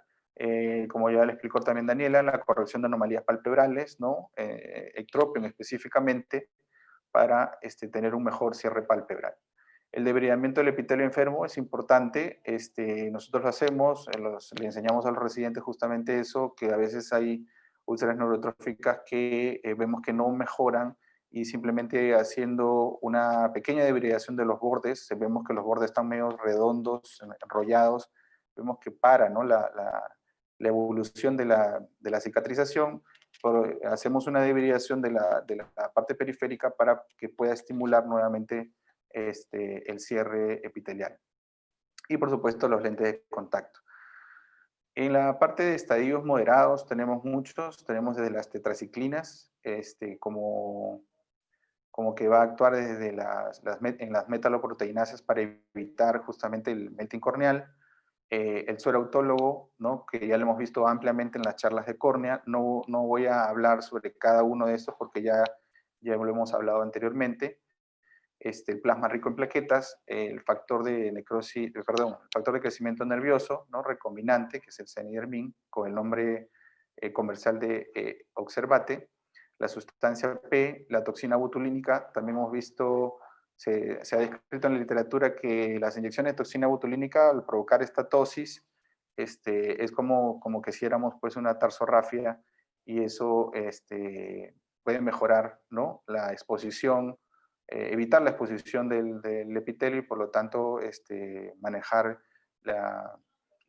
Como ya le explicó también Daniela, la corrección de anomalías palpebrales, ¿no? Ectropion específicamente, para tener un mejor cierre palpebral. El debridamiento del epitelio enfermo es importante. Nosotros lo hacemos, le enseñamos a los residentes justamente eso, que a veces hay úlceras neurotróficas que vemos que no mejoran y simplemente haciendo una pequeña debridación de los bordes, vemos que los bordes están medio redondos, enrollados, vemos que para, ¿no?, la evolución de la cicatrización. Hacemos una debridación de la parte periférica para que pueda estimular nuevamente el cierre epitelial. Y por supuesto los lentes de contacto. En la parte de estadios moderados tenemos muchos, tenemos desde las tetraciclinas, como que va a actuar desde en las metaloproteinasas para evitar justamente el melting corneal. El suero autólogo, ¿no?, que ya lo hemos visto ampliamente en las charlas de córnea. No voy a hablar sobre cada uno de estos porque ya lo hemos hablado anteriormente. El plasma rico en plaquetas, el factor de crecimiento nervioso, ¿no?, recombinante, que es el Cenidermin, con el nombre comercial de Oxervate, la sustancia P, la toxina botulínica. También hemos visto, se ha descrito en la literatura que las inyecciones de toxina botulínica, al provocar estatosis, es como que hiciéramos pues una tarsorrafia, y eso puede mejorar, ¿no?, la exposición, evitar la exposición del epitelio, y por lo tanto manejar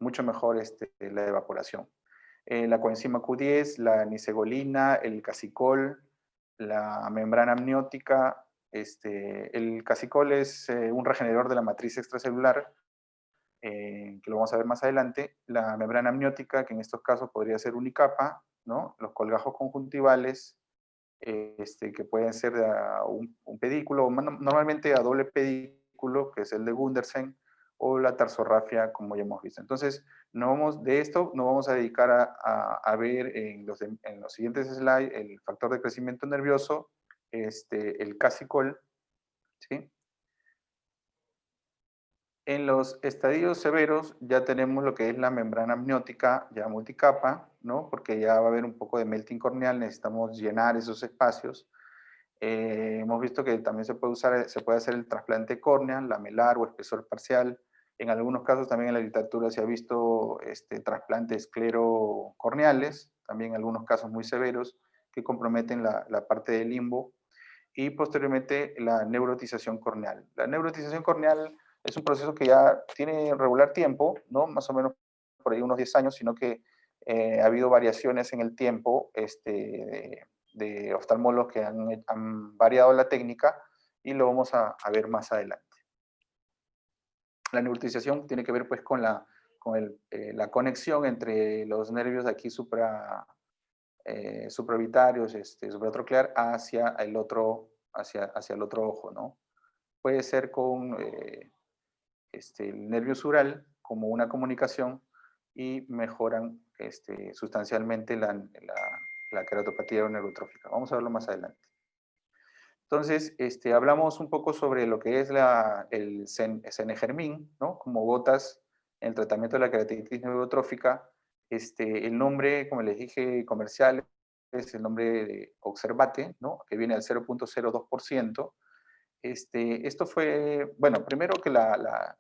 mucho mejor la evaporación. La coenzima Q10, la nisegolina, el casicol, la membrana amniótica. El casicol es un regenerador de la matriz extracelular, que lo vamos a ver más adelante, la membrana amniótica, que en estos casos podría ser unicapa, ¿no? Los colgajos conjuntivales, que pueden ser de un pedículo, normalmente a doble pedículo, que es el de Gundersen, o la tarsorrafia, como ya hemos visto. Entonces, de esto nos vamos a dedicar a ver en los siguientes slides el factor de crecimiento nervioso, el casicol, ¿sí? En los estadios severos ya tenemos lo que es la membrana amniótica ya multicapa, ¿no? Porque ya va a haber un poco de melting corneal, necesitamos llenar esos espacios. Hemos visto que también se puede hacer el trasplante córnea, lamelar o espesor parcial. En algunos casos también en la literatura se ha visto trasplantes esclerocorneales, también en algunos casos muy severos que comprometen la parte del limbo. Y posteriormente la neurotización corneal. La neurotización corneal es un proceso que ya tiene regular tiempo, ¿no? Más o menos por ahí unos 10 años, sino que ha habido variaciones en el tiempo de oftalmólogos que han variado la técnica y lo vamos a ver más adelante. La neurotización tiene que ver pues con la conexión entre los nervios aquí supraorbitarios, supratroclear hacia el otro ojo, ¿no? Puede ser con el nervio sural como una comunicación y mejoran sustancialmente la queratopatía neurotrófica. Vamos a verlo más adelante. Entonces, hablamos un poco sobre lo que es el Cenegermin, ¿no? Como gotas en el tratamiento de la queratitis neurotrófica. El nombre, como les dije, comercial es el nombre de Oxervate, ¿no? Que viene al 0.02%. Esto fue, bueno, primero que la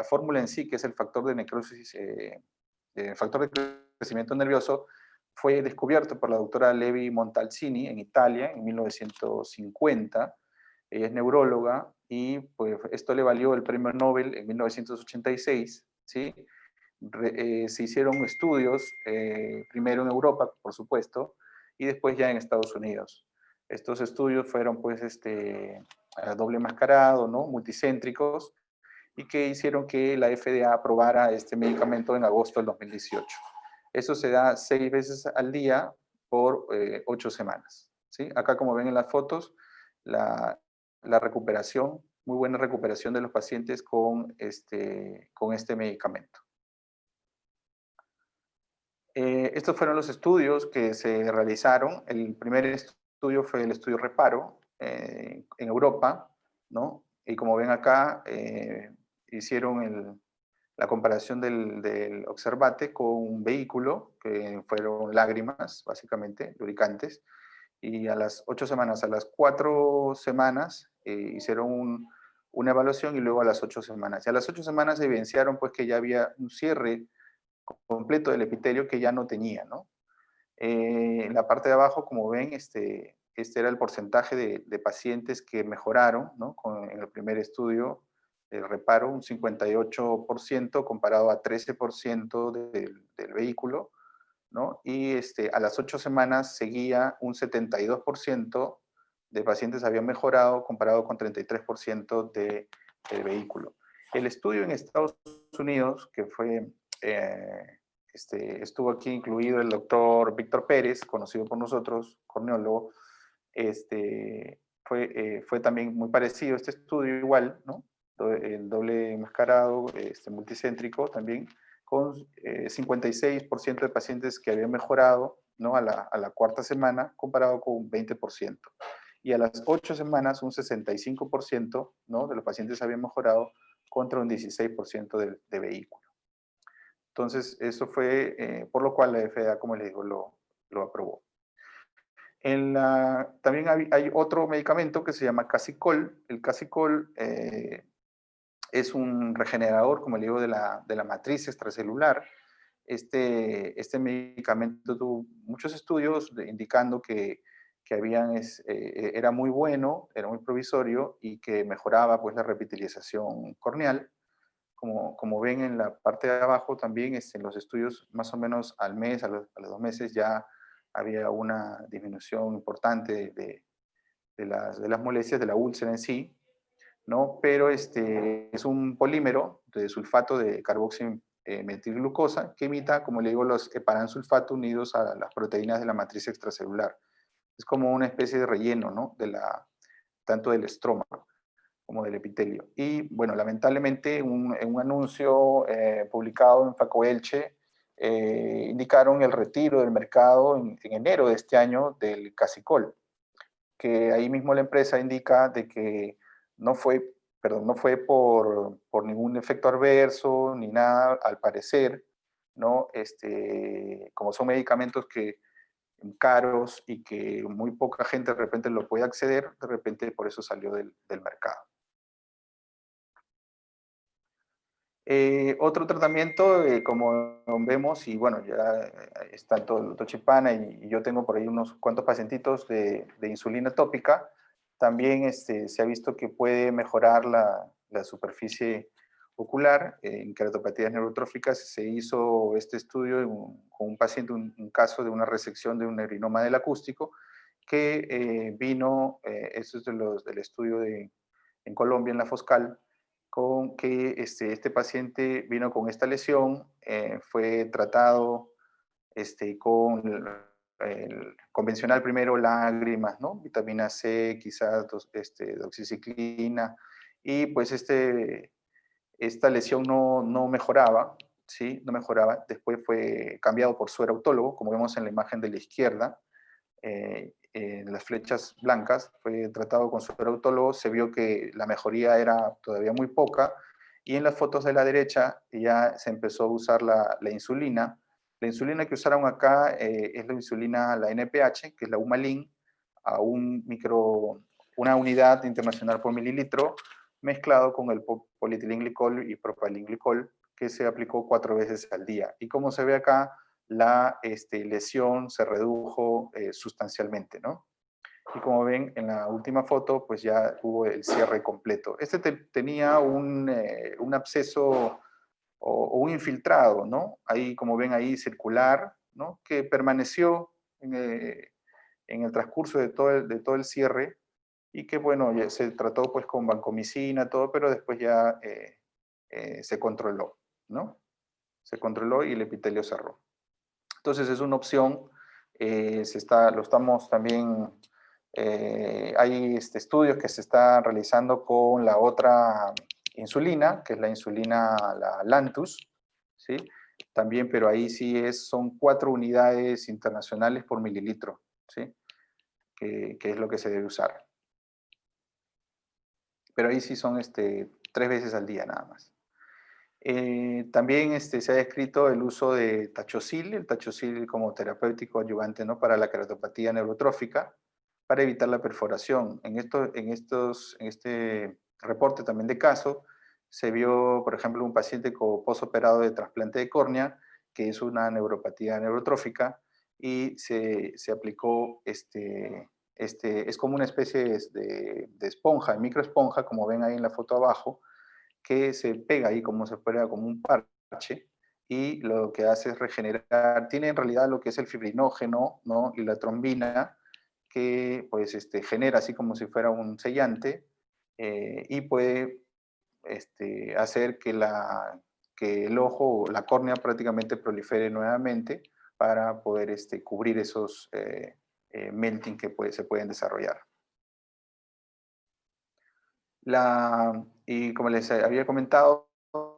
fórmula en sí, que es el factor de necrosis, el factor de crecimiento nervioso, fue descubierto por la doctora Levi Montalcini en Italia en 1950. Ella es neuróloga y pues esto le valió el premio Nobel en 1986, ¿sí? Se hicieron estudios, primero en Europa, por supuesto, y después ya en Estados Unidos. Estos estudios fueron pues doble mascarado, ¿no? Multicéntricos, y que hicieron que la FDA aprobara este medicamento en agosto del 2018. Eso se da 6 veces al día por 8 semanas. ¿Sí? Acá, como ven en las fotos, la recuperación, muy buena recuperación de los pacientes con este medicamento. Estos fueron los estudios que se realizaron. El primer estudio fue el estudio Reparo en Europa, ¿no? Y como ven acá, hicieron la comparación del Oxervate con un vehículo, que fueron lágrimas, básicamente, lubricantes, y a las 8 semanas, a las 4 semanas, hicieron una evaluación y luego a las 8 semanas. Y a las 8 semanas se evidenciaron pues que ya había un cierre completo del epitelio que ya no tenía, ¿no? En la parte de abajo, como ven, este era el porcentaje de pacientes que mejoraron, ¿no? En el primer estudio de Reparo, un 58% comparado a 13% del vehículo, ¿no? Y a las 8 semanas seguía un 72% de pacientes habían mejorado comparado con 33% del vehículo. El estudio en Estados Unidos, que fue, estuvo aquí incluido el doctor Víctor Pérez, conocido por nosotros, corneólogo, fue también muy parecido este estudio, igual, ¿no? El doble enmascarado, multicéntrico también, con 56% de pacientes que habían mejorado, ¿no? a la cuarta semana, comparado con un 20%. Y a las 8 semanas, un 65%, ¿no? de los pacientes habían mejorado contra un 16% de vehículo. Entonces, eso fue por lo cual la FDA, como les digo, lo aprobó. También hay otro medicamento que se llama Casicol. El Casicol es un regenerador, como le digo, de la matriz extracelular. Este medicamento tuvo muchos estudios indicando que era muy bueno, era muy provisorio y que mejoraba pues, la revitalización corneal. Como ven en la parte de abajo también, en los estudios más o menos al mes, a los 2 meses ya había una disminución importante de las molestias de la úlcera en sí, ¿no? Pero es un polímero de sulfato de carboximetilglucosa que imita, como le digo, los heparansulfato unidos a las proteínas de la matriz extracelular. Es como una especie de relleno, ¿no? Tanto del estroma como del epitelio. Y bueno, lamentablemente en un anuncio publicado en Facoelche indicaron el retiro del mercado en enero de este año del Casicol, que ahí mismo la empresa indica de que no fue por ningún efecto adverso ni nada, al parecer, ¿no? Como son medicamentos que caros y que muy poca gente de repente lo puede acceder, de repente por eso salió del mercado. Otro tratamiento, como vemos, y bueno, ya está todo el doctor Chipana y yo tengo por ahí unos cuantos pacientitos de insulina tópica, también se ha visto que puede mejorar la superficie ocular en keratopatías neurotróficas. Se hizo este estudio con un paciente, un caso de una resección de un neurinoma del acústico, que vino, esto es del estudio en Colombia, en la Foscal, con que este paciente vino con esta lesión, fue tratado con el convencional primero, lágrimas, ¿no? Vitamina C, quizás doxiciclina, y pues esta lesión no mejoraba, ¿sí? No mejoraba. Después fue cambiado por suero autólogo, como vemos en la imagen de la izquierda, en las flechas blancas, fue tratado con suero autólogo, se vio que la mejoría era todavía muy poca, y en las fotos de la derecha ya se empezó a usar la insulina. La insulina que usaron acá es la insulina, la NPH, que es la Humalin, a una unidad internacional por mililitro, mezclado con el polietilenglicol y propilenglicol, que se aplicó 4 veces al día. Y como se ve acá, la lesión se redujo sustancialmente, ¿no? Y como ven en la última foto, pues ya hubo el cierre completo. Tenía un absceso o un infiltrado, ¿no? Ahí, como ven ahí, circular, ¿no? Que permaneció en el transcurso de todo el cierre y que, bueno, ya se trató pues con vancomicina, todo, pero después ya se controló, ¿no? Se controló y el epitelio cerró. Entonces es una opción, lo estamos también, hay estudios que se están realizando con la otra insulina, que es la insulina, la Lantus, ¿sí? También, pero ahí sí son 4 unidades internacionales por mililitro, ¿sí? Que es lo que se debe usar. Pero ahí sí son 3 veces al día nada más. También se ha descrito el uso de Tachosil, el Tachosil como terapéutico adyuvante, ¿no? Para la keratopatía neurotrófica, para evitar la perforación. En este reporte también de caso, se vio, por ejemplo, un paciente postoperado de trasplante de córnea, que es una neuropatía neurotrófica, y se aplicó, es como una especie de esponja, de microesponja, como ven ahí en la foto abajo, que se pega ahí como se fuera como un parche, y lo que hace es regenerar, tiene en realidad lo que es el fibrinógeno, ¿no? Y la trombina, que pues genera así como si fuera un sellante, y puede hacer que el ojo, la córnea prácticamente prolifere nuevamente para poder cubrir esos melting que se pueden desarrollar. Y como les había comentado,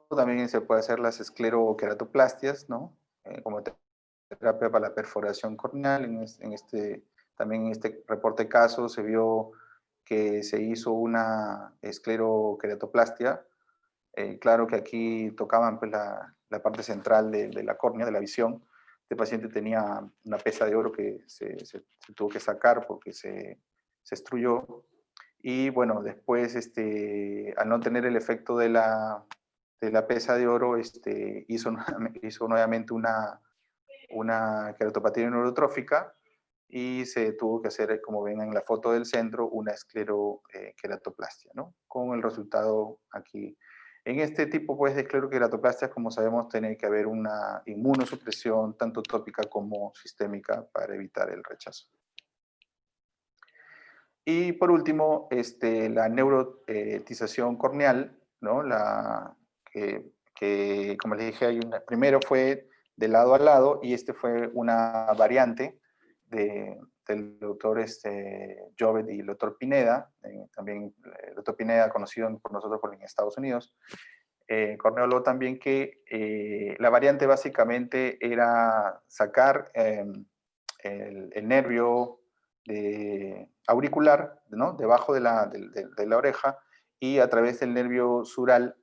también se puede hacer las escleroqueratoplastias, ¿no? Como terapia para la perforación corneal. También en este reporte caso se vio que se hizo una escleroqueratoplastia. Claro que aquí tocaban pues, la parte central de la córnea, de la visión. Este paciente tenía una pesa de oro que se tuvo que sacar porque se estruyó. Y bueno, después, al no tener el efecto de la pesa de oro, hizo nuevamente una keratopatía neurotrófica y se tuvo que hacer, como ven en la foto del centro, una escleroqueratoplastia, ¿no? Con el resultado aquí. En este tipo pues, de escleroqueratoplastia, como sabemos, tiene que haber una inmunosupresión, tanto tópica como sistémica, para evitar el rechazo. Y por último, la neurotización corneal, ¿no? Que, como les dije, primero fue de lado a lado y fue una variante del doctor Jovet y el doctor Pineda, también el doctor Pineda conocido por nosotros en Estados Unidos, corneólogo también, que la variante básicamente era sacar el nervio auricular, ¿no? Debajo de la oreja, y a través del nervio sural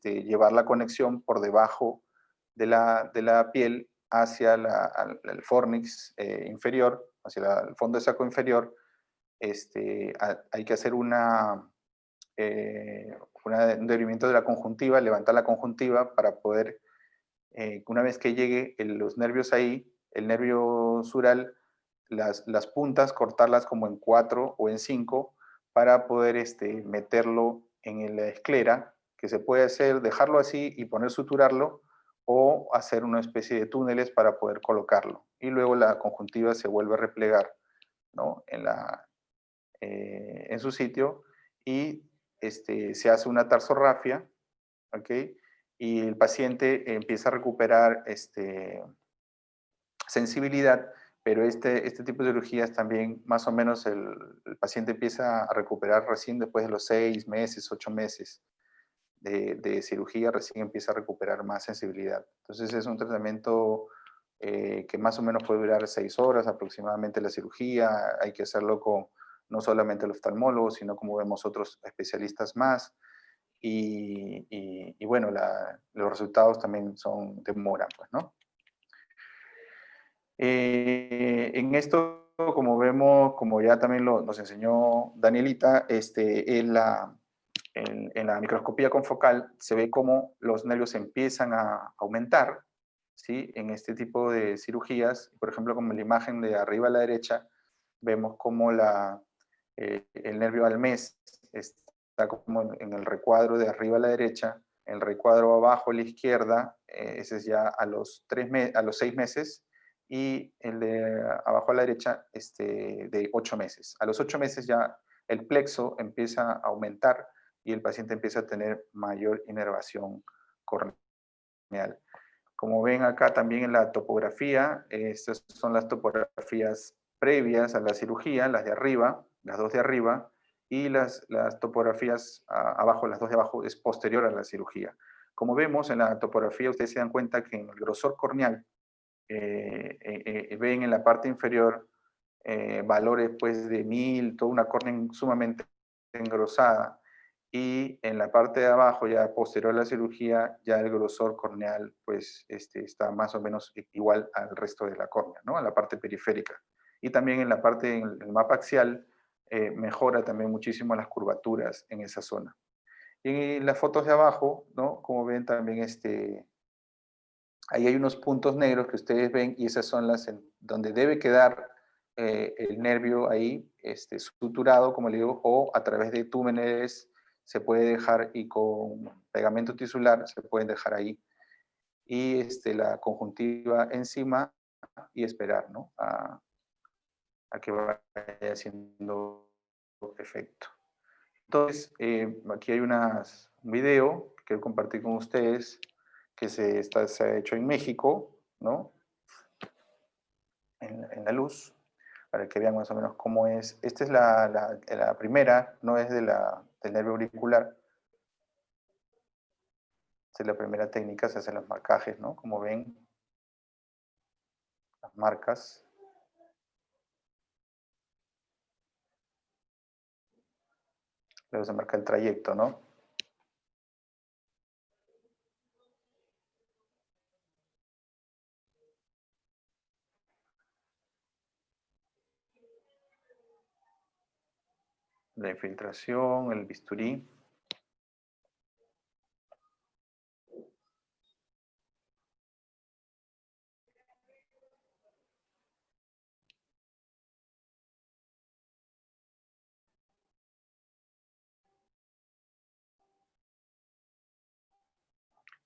llevar la conexión por debajo de la piel hacia el fornix inferior, hacia el fondo de saco inferior. Hay que hacer un debrimiento de la conjuntiva, levantar la conjuntiva para poder, una vez que llegue los nervios ahí, el nervio sural, las puntas, cortarlas como en 4 o en 5 para poder meterlo en la esclera, que se puede hacer, dejarlo así y suturarlo, o hacer una especie de túneles para poder colocarlo. Y luego la conjuntiva se vuelve a replegar, ¿no? En su sitio, y se hace una tarsorrafia, ¿ok? Y el paciente empieza a recuperar sensibilidad, pero este tipo de cirugías también más o menos el paciente empieza a recuperar recién después de los 6 meses, 8 meses de cirugía, recién empieza a recuperar más sensibilidad. Entonces es un tratamiento que más o menos puede durar 6 horas aproximadamente la cirugía. Hay que hacerlo con no solamente el oftalmólogo, sino como vemos otros especialistas más. Y bueno, los resultados también demoran, pues, ¿no? En esto, como vemos, como ya también nos enseñó Danielita, en la microscopía confocal se ve cómo los nervios empiezan a aumentar, ¿sí? En este tipo de cirugías, por ejemplo, como en la imagen de arriba a la derecha, vemos cómo el nervio al mes está como en el recuadro de arriba a la derecha, el recuadro abajo a la izquierda, ese es ya a los 6 meses, y el de abajo a la derecha de 8 meses. A los 8 meses ya el plexo empieza a aumentar y el paciente empieza a tener mayor inervación corneal. Como ven acá también en la topografía, estas son las topografías previas a la cirugía, las de arriba, las dos de arriba, y las topografías abajo, las dos de abajo, es posterior a la cirugía. Como vemos en la topografía, ustedes se dan cuenta que en el grosor corneal, ven en la parte inferior valores pues de 1000, toda una córnea sumamente engrosada, y en la parte de abajo, ya posterior a la cirugía, ya el grosor corneal pues está más o menos igual al resto de la córnea, ¿no? A la parte periférica. Y también en la parte, en el mapa axial, mejora también muchísimo las curvaturas en esa zona. Y en las fotos de abajo, ¿no? Como ven también ahí hay unos puntos negros que ustedes ven, y esas son las donde debe quedar el nervio ahí suturado, como le digo, o a través de túneles se puede dejar, y con pegamento tisular se pueden dejar ahí. Y la conjuntiva encima, y esperar, ¿no? A que vaya haciendo efecto. Entonces, aquí hay un video que quiero compartir con ustedes, que se ha hecho en México, ¿no? En la luz, para que vean más o menos cómo es. Esta es la primera, no es del nervio auricular. Esta es la primera técnica, se hacen los marcajes, ¿no? Como ven, las marcas. Luego se marca el trayecto, ¿no? La infiltración, el bisturí.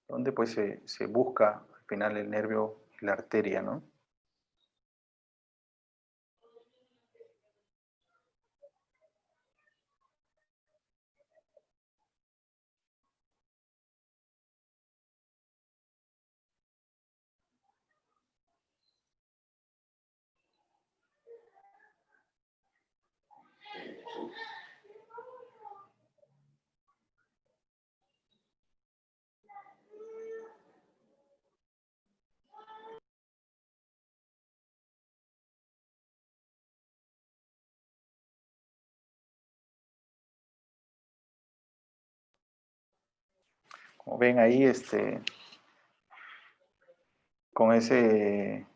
Donde pues se busca al final el nervio y la arteria, ¿no? Como ven ahí, con ese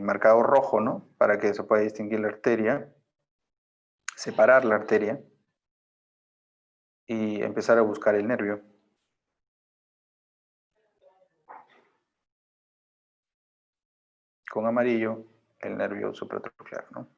marcador rojo, ¿no? Para que se pueda distinguir la arteria, separar la arteria y empezar a buscar el nervio. Con amarillo, el nervio supratronclear, ¿no?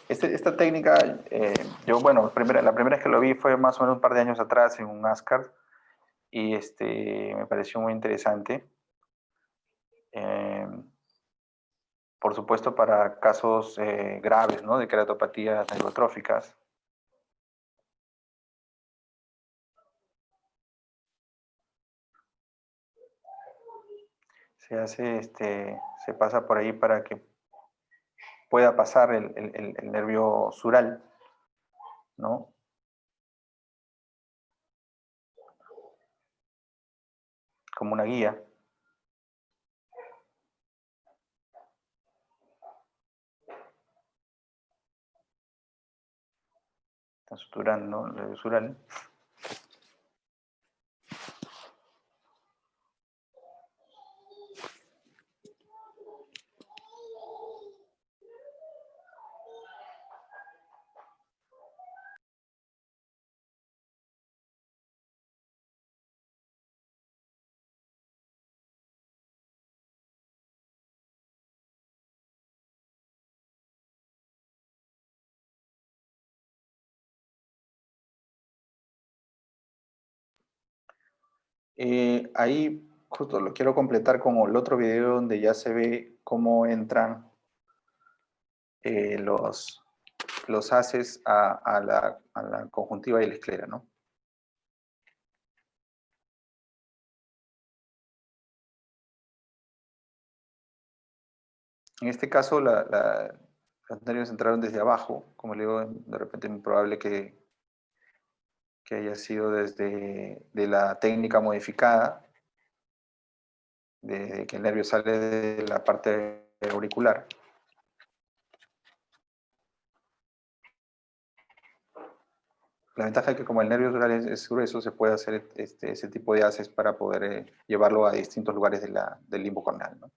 Esta técnica, yo, bueno, la primera vez que lo vi fue más o menos un par de años atrás en un ASCAR y me pareció muy interesante. Por supuesto, para casos graves, ¿no? De queratopatías neurotróficas. Se pasa por ahí para que pueda pasar el nervio sural, ¿no? Como una guía. Está suturando el nervio sural. Ahí justo lo quiero completar con el otro video donde ya se ve cómo entran los haces a la conjuntiva y la esclera, ¿no? En este caso, los nervios entraron desde abajo. Como le digo, de repente es muy probable que haya sido desde la técnica modificada, de que el nervio sale de la parte auricular. La ventaja es que como el nervio sural es grueso, se puede hacer ese tipo de haces para poder llevarlo a distintos lugares del limbo corneal, ¿no?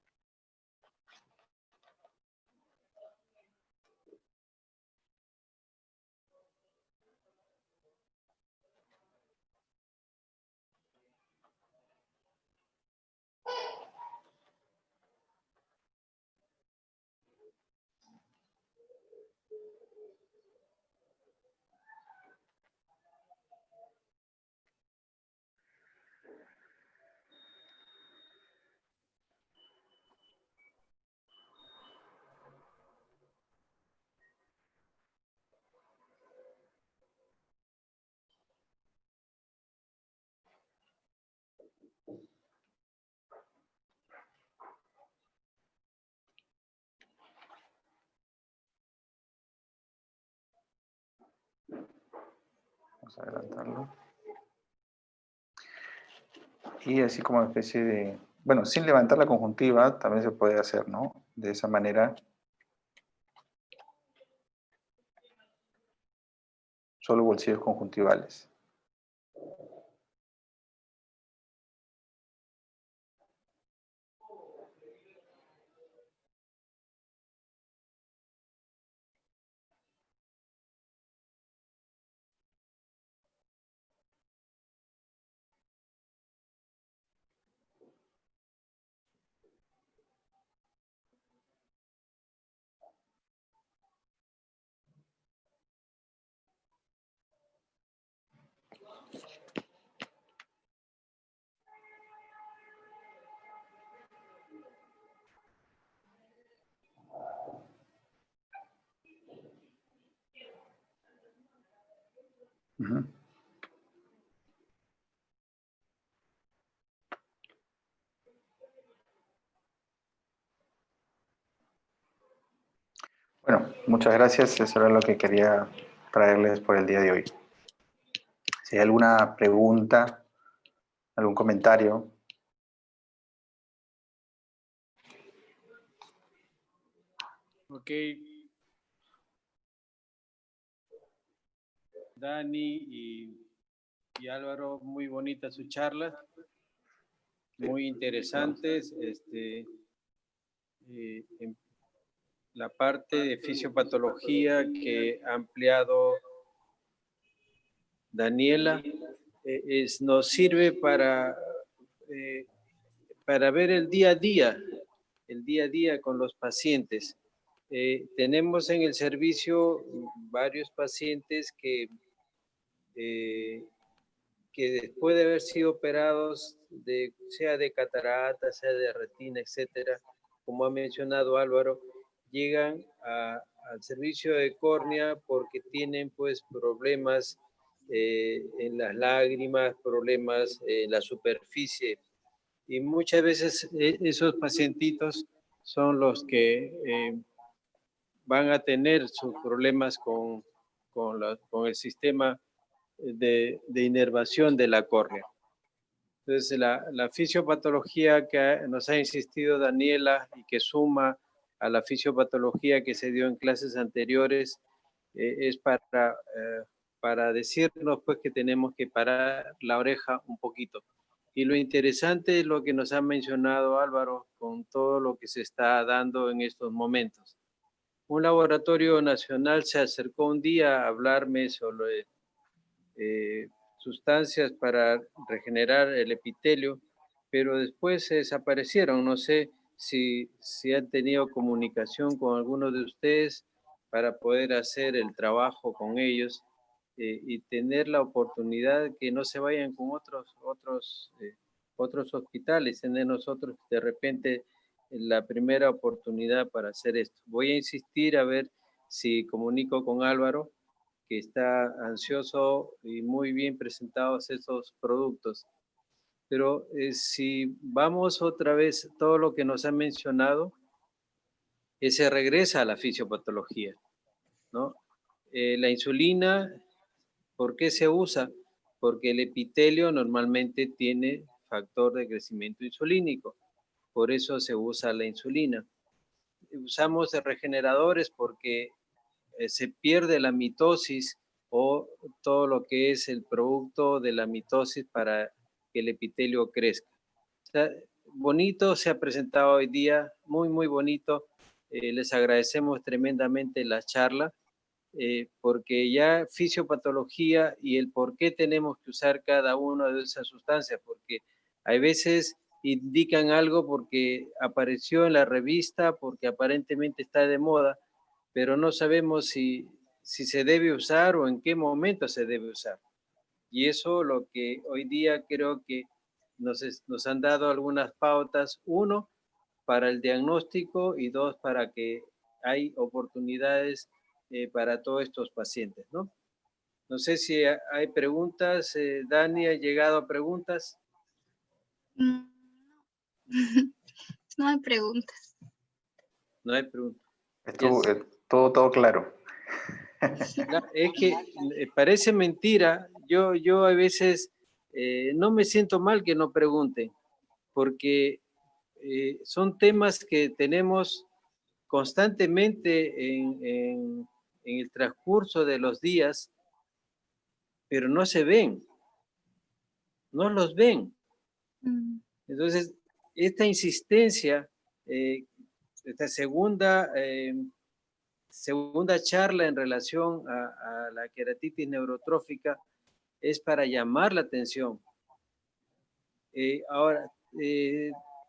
Vamos a adelantarlo. Y así como una especie de... Bueno, sin levantar la conjuntiva también se puede hacer, ¿no? De esa manera. Solo bolsillos conjuntivales. Uh-huh. Bueno, Muchas gracias, eso era lo que quería traerles por el día de hoy. Si hay alguna pregunta, algún comentario. Ok. Dani y Álvaro, muy bonitas sus charlas, muy interesantes. En la parte de fisiopatología que ha ampliado Daniela nos sirve para ver el día a día con los pacientes. Tenemos en el servicio varios pacientes que después de haber sido operados, sea de catarata, sea de retina, etcétera, como ha mencionado Álvaro, llegan al servicio de córnea porque tienen pues problemas en las lágrimas, problemas en la superficie. Y muchas veces esos pacientitos son los que van a tener sus problemas con el sistema de inervación de la córnea. Entonces, la fisiopatología que nos ha insistido Daniela y que suma a la fisiopatología que se dio en clases anteriores es para decirnos pues que tenemos que parar la oreja un poquito. Y lo interesante es lo que nos ha mencionado Álvaro con todo lo que se está dando en estos momentos. Un laboratorio nacional se acercó un día a hablarme sobre sustancias para regenerar el epitelio, pero después se desaparecieron. No sé si han tenido comunicación con algunos de ustedes para poder hacer el trabajo con ellos y tener la oportunidad que no se vayan con otros hospitales, tener nosotros de repente la primera oportunidad para hacer esto. Voy a insistir a ver si comunico con Álvaro, que está ansioso y muy bien presentados esos productos. Pero si vamos otra vez, todo lo que nos han mencionado, se regresa a la fisiopatología, ¿no? La insulina, ¿por qué se usa? Porque el epitelio normalmente tiene factor de crecimiento insulínico, por eso se usa la insulina. Usamos regeneradores porque se pierde la mitosis o todo lo que es el producto de la mitosis para que el epitelio crezca. O sea, bonito se ha presentado hoy día, muy, muy bonito. Les agradecemos tremendamente la charla, porque ya fisiopatología y el por qué tenemos que usar cada una de esas sustancias, porque hay veces indican algo porque apareció en la revista, porque aparentemente está de moda, pero no sabemos si se debe usar o en qué momento se debe usar. Y eso lo que hoy día creo que nos han dado algunas pautas, uno, para el diagnóstico y dos, para que hay oportunidades para todos estos pacientes, ¿no? No sé si hay preguntas. Dani, ¿ha llegado a preguntas? No. No hay preguntas. No hay preguntas. Todo claro. Es que parece mentira. Yo a veces no me siento mal que no pregunten, porque son temas que tenemos constantemente en el transcurso de los días, pero no se ven, no los ven. Entonces, esta insistencia, esta segunda charla en relación a la queratitis neurotrófica es para llamar la atención. Ahora,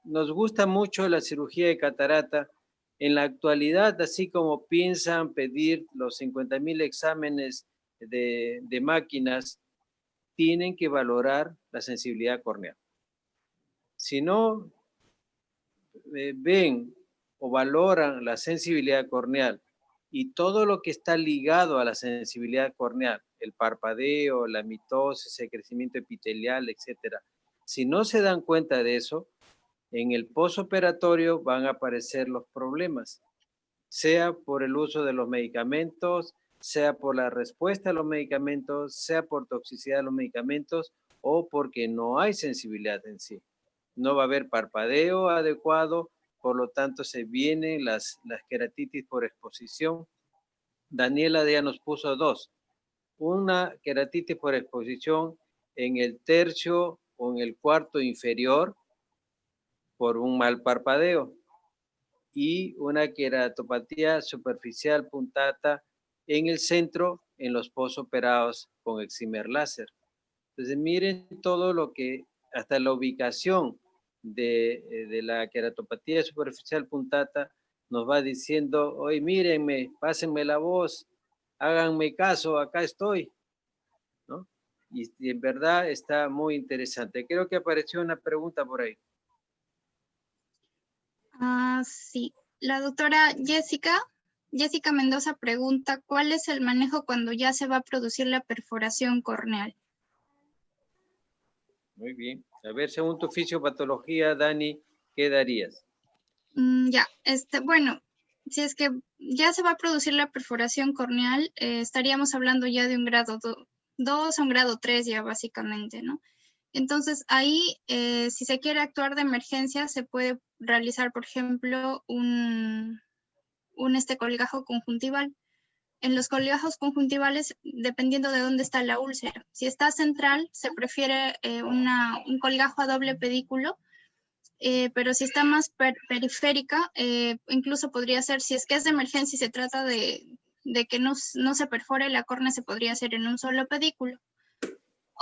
nos gusta mucho la cirugía de catarata. En la actualidad, así como piensan pedir los 50,000 exámenes de máquinas, tienen que valorar la sensibilidad corneal. Si no ven o valoran la sensibilidad corneal y todo lo que está ligado a la sensibilidad corneal, el parpadeo, la mitosis, el crecimiento epitelial, etcétera, si no se dan cuenta de eso, en el posoperatorio van a aparecer los problemas. sea por el uso de los medicamentos, sea por la respuesta a los medicamentos, sea por toxicidad de los medicamentos o porque no hay sensibilidad en sí. No va a haber parpadeo adecuado, por lo tanto se vienen las queratitis por exposición. Daniela ya nos puso 2. Una queratitis por exposición en el tercio o en el cuarto inferior por un mal parpadeo y una queratopatía superficial puntata en el centro en los posoperados con excimer láser. Entonces miren todo lo que, hasta la ubicación de la queratopatía superficial puntata nos va diciendo, oye, mírenme, pásenme la voz, háganme caso, acá estoy, ¿no? Y en verdad está muy interesante. Creo que apareció una pregunta por ahí. Sí. La doctora Jessica Mendoza pregunta, ¿cuál es el manejo cuando ya se va a producir la perforación corneal? Muy bien. A ver, según tu fisiopatología, Dani, ¿qué darías? Bueno, si es que ya se va a producir la perforación corneal, estaríamos hablando ya de un grado 2 a un grado 3 ya básicamente, ¿no? Entonces ahí, si se quiere actuar de emergencia, se puede realizar, por ejemplo, un colgajo conjuntival. En los colgajos conjuntivales, dependiendo de dónde está la úlcera. Si está central, se prefiere un colgajo a doble pedículo, pero si está más periférica, incluso podría ser, si es que es de emergencia y se trata de que no se perfore la córnea, se podría hacer en un solo pedículo.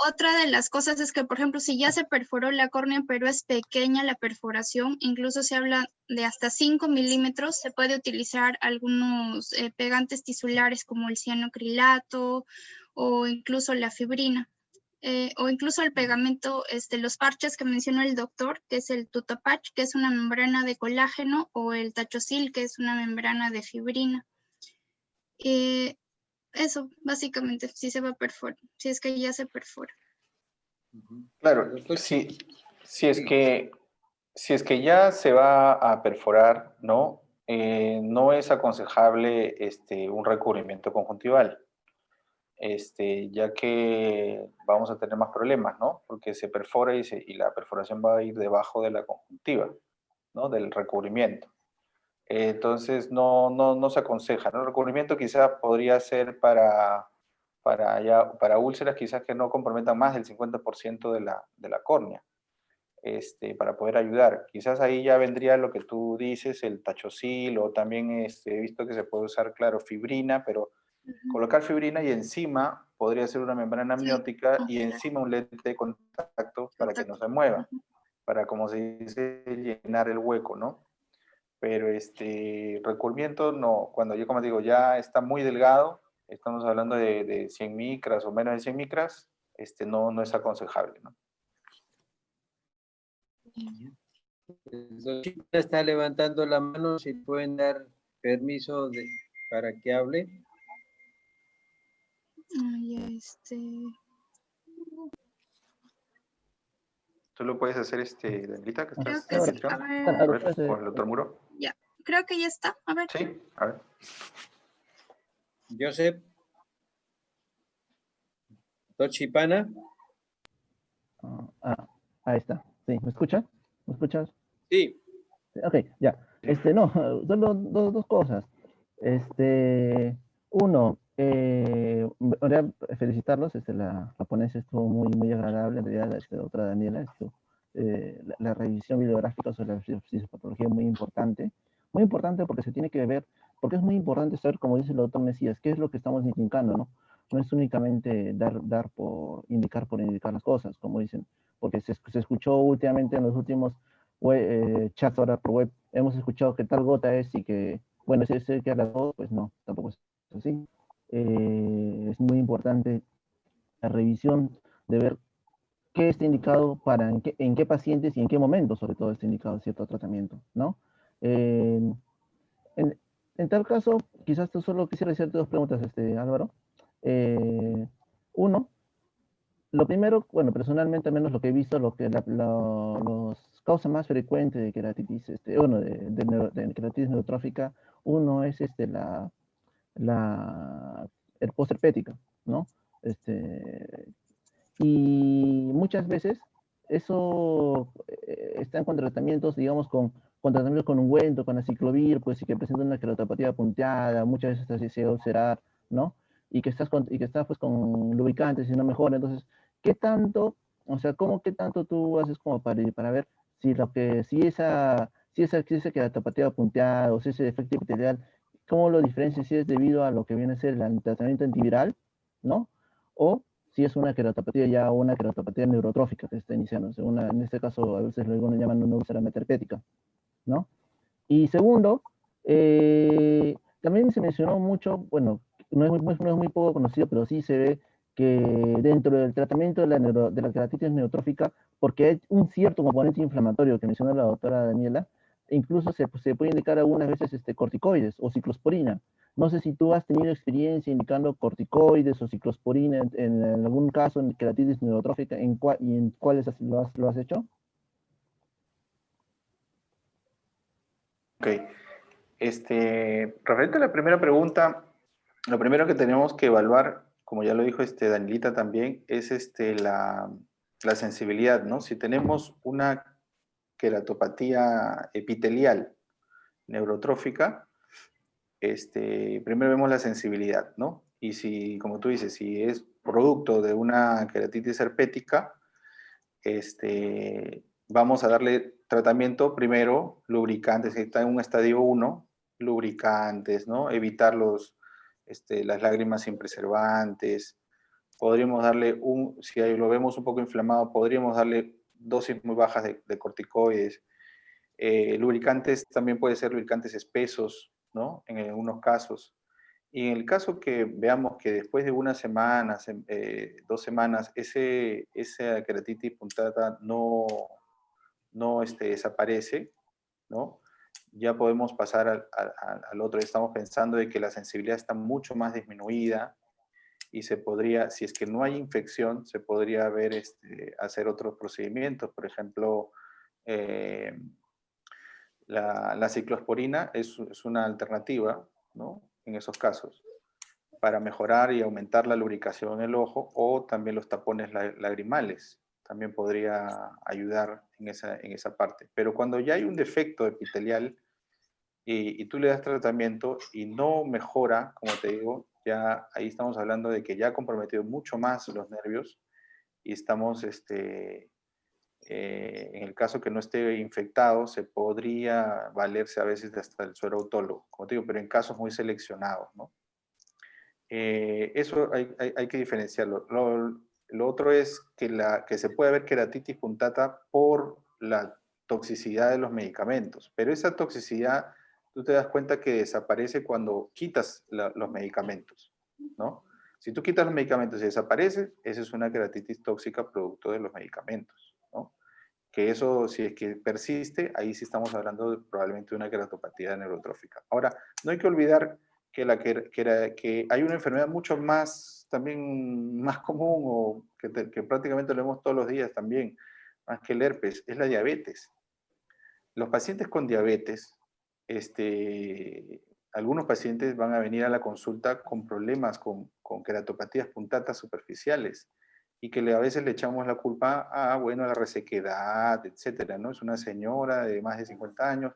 Otra de las cosas es que, por ejemplo, si ya se perforó la córnea, pero es pequeña la perforación, incluso se habla de hasta 5 milímetros, se puede utilizar algunos pegantes tisulares como el cianocrilato o incluso la fibrina. O incluso el pegamento, los parches que mencionó el doctor, que es el Tutapatch, que es una membrana de colágeno, o el Tachosil, que es una membrana de fibrina. Eso, básicamente, si se va a perforar, si es que ya se perfora. Claro, si es que ya se va a perforar, ¿no? No es aconsejable un recubrimiento conjuntival, ya que vamos a tener más problemas, ¿no? Porque se perfora y la perforación va a ir debajo de la conjuntiva, ¿no? Del recubrimiento. Entonces, no se aconseja, ¿no? El recubrimiento quizás podría ser para úlceras quizás que no comprometan más del 50% de la córnea, para poder ayudar. Quizás ahí ya vendría lo que tú dices, el tachosil, o también he visto que se puede usar, claro, fibrina, pero colocar fibrina y encima podría ser una membrana amniótica y encima un lente de contacto para que no se mueva, para, como se dice, llenar el hueco, ¿no? Pero recubrimiento no, cuando yo, como digo, ya está muy delgado, estamos hablando de 100 micras o menos de 100 micras, no es aconsejable, ¿no? El doctor está levantando la mano, si pueden dar permiso para que hable. ¿Tú lo puedes hacer, Danielita, que estás Creo que sí. A ver, con el doctor Muro? Ya, creo que ya está. A ver. Sí, a ver. Joseph. Tochipana. Ahí está. Sí, ¿me escuchas? ¿Me escuchas? Sí. Ok, ya. No, solo dos cosas. Uno, quería felicitarlos, la ponencia estuvo muy agradable, en realidad, la doctora Daniela, la revisión bibliográfica sobre la fisiopatología es muy importante porque se tiene que ver, porque es muy importante saber, como dice el doctor Mesías, qué es lo que estamos indicando, ¿no? No es únicamente dar por indicar las cosas, como dicen, porque se escuchó últimamente en los últimos chats ahora por web, hemos escuchado que tal gota es y que, bueno, ese que habla todo, pues no, tampoco es así. Es muy importante la revisión de ver qué está indicado en qué pacientes y en qué momento, sobre todo, está indicado cierto tratamiento, ¿no? En tal caso, quizás tú solo quisiera hacerte dos preguntas, Álvaro. Uno, lo primero, bueno, personalmente, al menos lo que he visto, los causas más frecuentes de queratitis, de queratitis neurotrófica, Uno es el post-herpética, ¿no? Y muchas veces eso están con tratamientos, digamos, con tratamientos con ungüento, con aciclovir, pues, y que presentan una queratopatía punteada, muchas veces así se ulcerar, ¿no? Y que estás pues con lubricantes y no mejora. Entonces, ¿qué tanto, o sea, qué tanto tú haces como para ver si esa queratopatía punteada o si ese defecto epitelial, cómo lo diferencias si es debido a lo que viene a ser el tratamiento antiviral, ¿no? O si es una queratopatía ya o una queratopatía neurotrófica que está iniciando. En este caso, a veces algunos llaman una úlcera metaherpética, ¿no? Y segundo, también se mencionó mucho, bueno, no es muy poco conocido, pero sí se ve que dentro del tratamiento de la queratitis neurotrófica, porque hay un cierto componente inflamatorio que mencionó la doctora Daniela, incluso se puede indicar algunas veces corticoides o ciclosporina. No sé si tú has tenido experiencia indicando corticoides o ciclosporina en algún caso en queratitis neurotrófica, y en cuáles lo has hecho. Ok. Referente a la primera pregunta, lo primero que tenemos que evaluar, como ya lo dijo Danielita también, es la sensibilidad, ¿no? Si tenemos una queratopatía epitelial neurotrófica, primero vemos la sensibilidad, ¿no? Y si, como tú dices, si es producto de una queratitis herpética, vamos a darle tratamiento primero, lubricantes, si está en un estadio 1, lubricantes, ¿no? Evitar las lágrimas sin preservantes. Podríamos darle si lo vemos un poco inflamado, podríamos darle dosis muy bajas de corticoides. Lubricantes también puede ser lubricantes espesos, ¿no? En algunos casos. Y en el caso que veamos que después de unas semanas, 2 semanas, esa queratitis puntata no desaparece, ¿no? Ya podemos pasar al otro. Estamos pensando de que la sensibilidad está mucho más disminuida y se podría, si es que no hay infección, se podría hacer otros procedimientos. Por ejemplo, la ciclosporina es una alternativa, ¿no? En esos casos, para mejorar y aumentar la lubricación en el ojo, o también los tapones lagrimales. También podría ayudar en esa parte. Pero cuando ya hay un defecto epitelial y tú le das tratamiento y no mejora, como te digo, ya ahí estamos hablando de que ya ha comprometido mucho más los nervios y estamos, en el caso que no esté infectado, se podría valerse a veces de hasta el suero autólogo, como te digo, pero en casos muy seleccionados, ¿no? Eso hay que diferenciarlo. Lo otro es que se puede ver queratitis puntata por la toxicidad de los medicamentos, pero esa toxicidad tú te das cuenta que desaparece cuando quitas los medicamentos, ¿no? Si tú quitas los medicamentos y desaparece, esa es una queratitis tóxica producto de los medicamentos, ¿no? Que eso, si es que persiste, ahí sí estamos hablando probablemente de una queratopatía neurotrófica. Ahora, no hay que olvidar que hay una enfermedad mucho más, también más común, o que prácticamente lo vemos todos los días también, más que el herpes, es la diabetes. Los pacientes con diabetes, algunos pacientes van a venir a la consulta con problemas, con queratopatías puntatas superficiales, y que a veces le echamos la culpa bueno, a la resequedad, etcétera, ¿no? Es una señora de más de 50 años,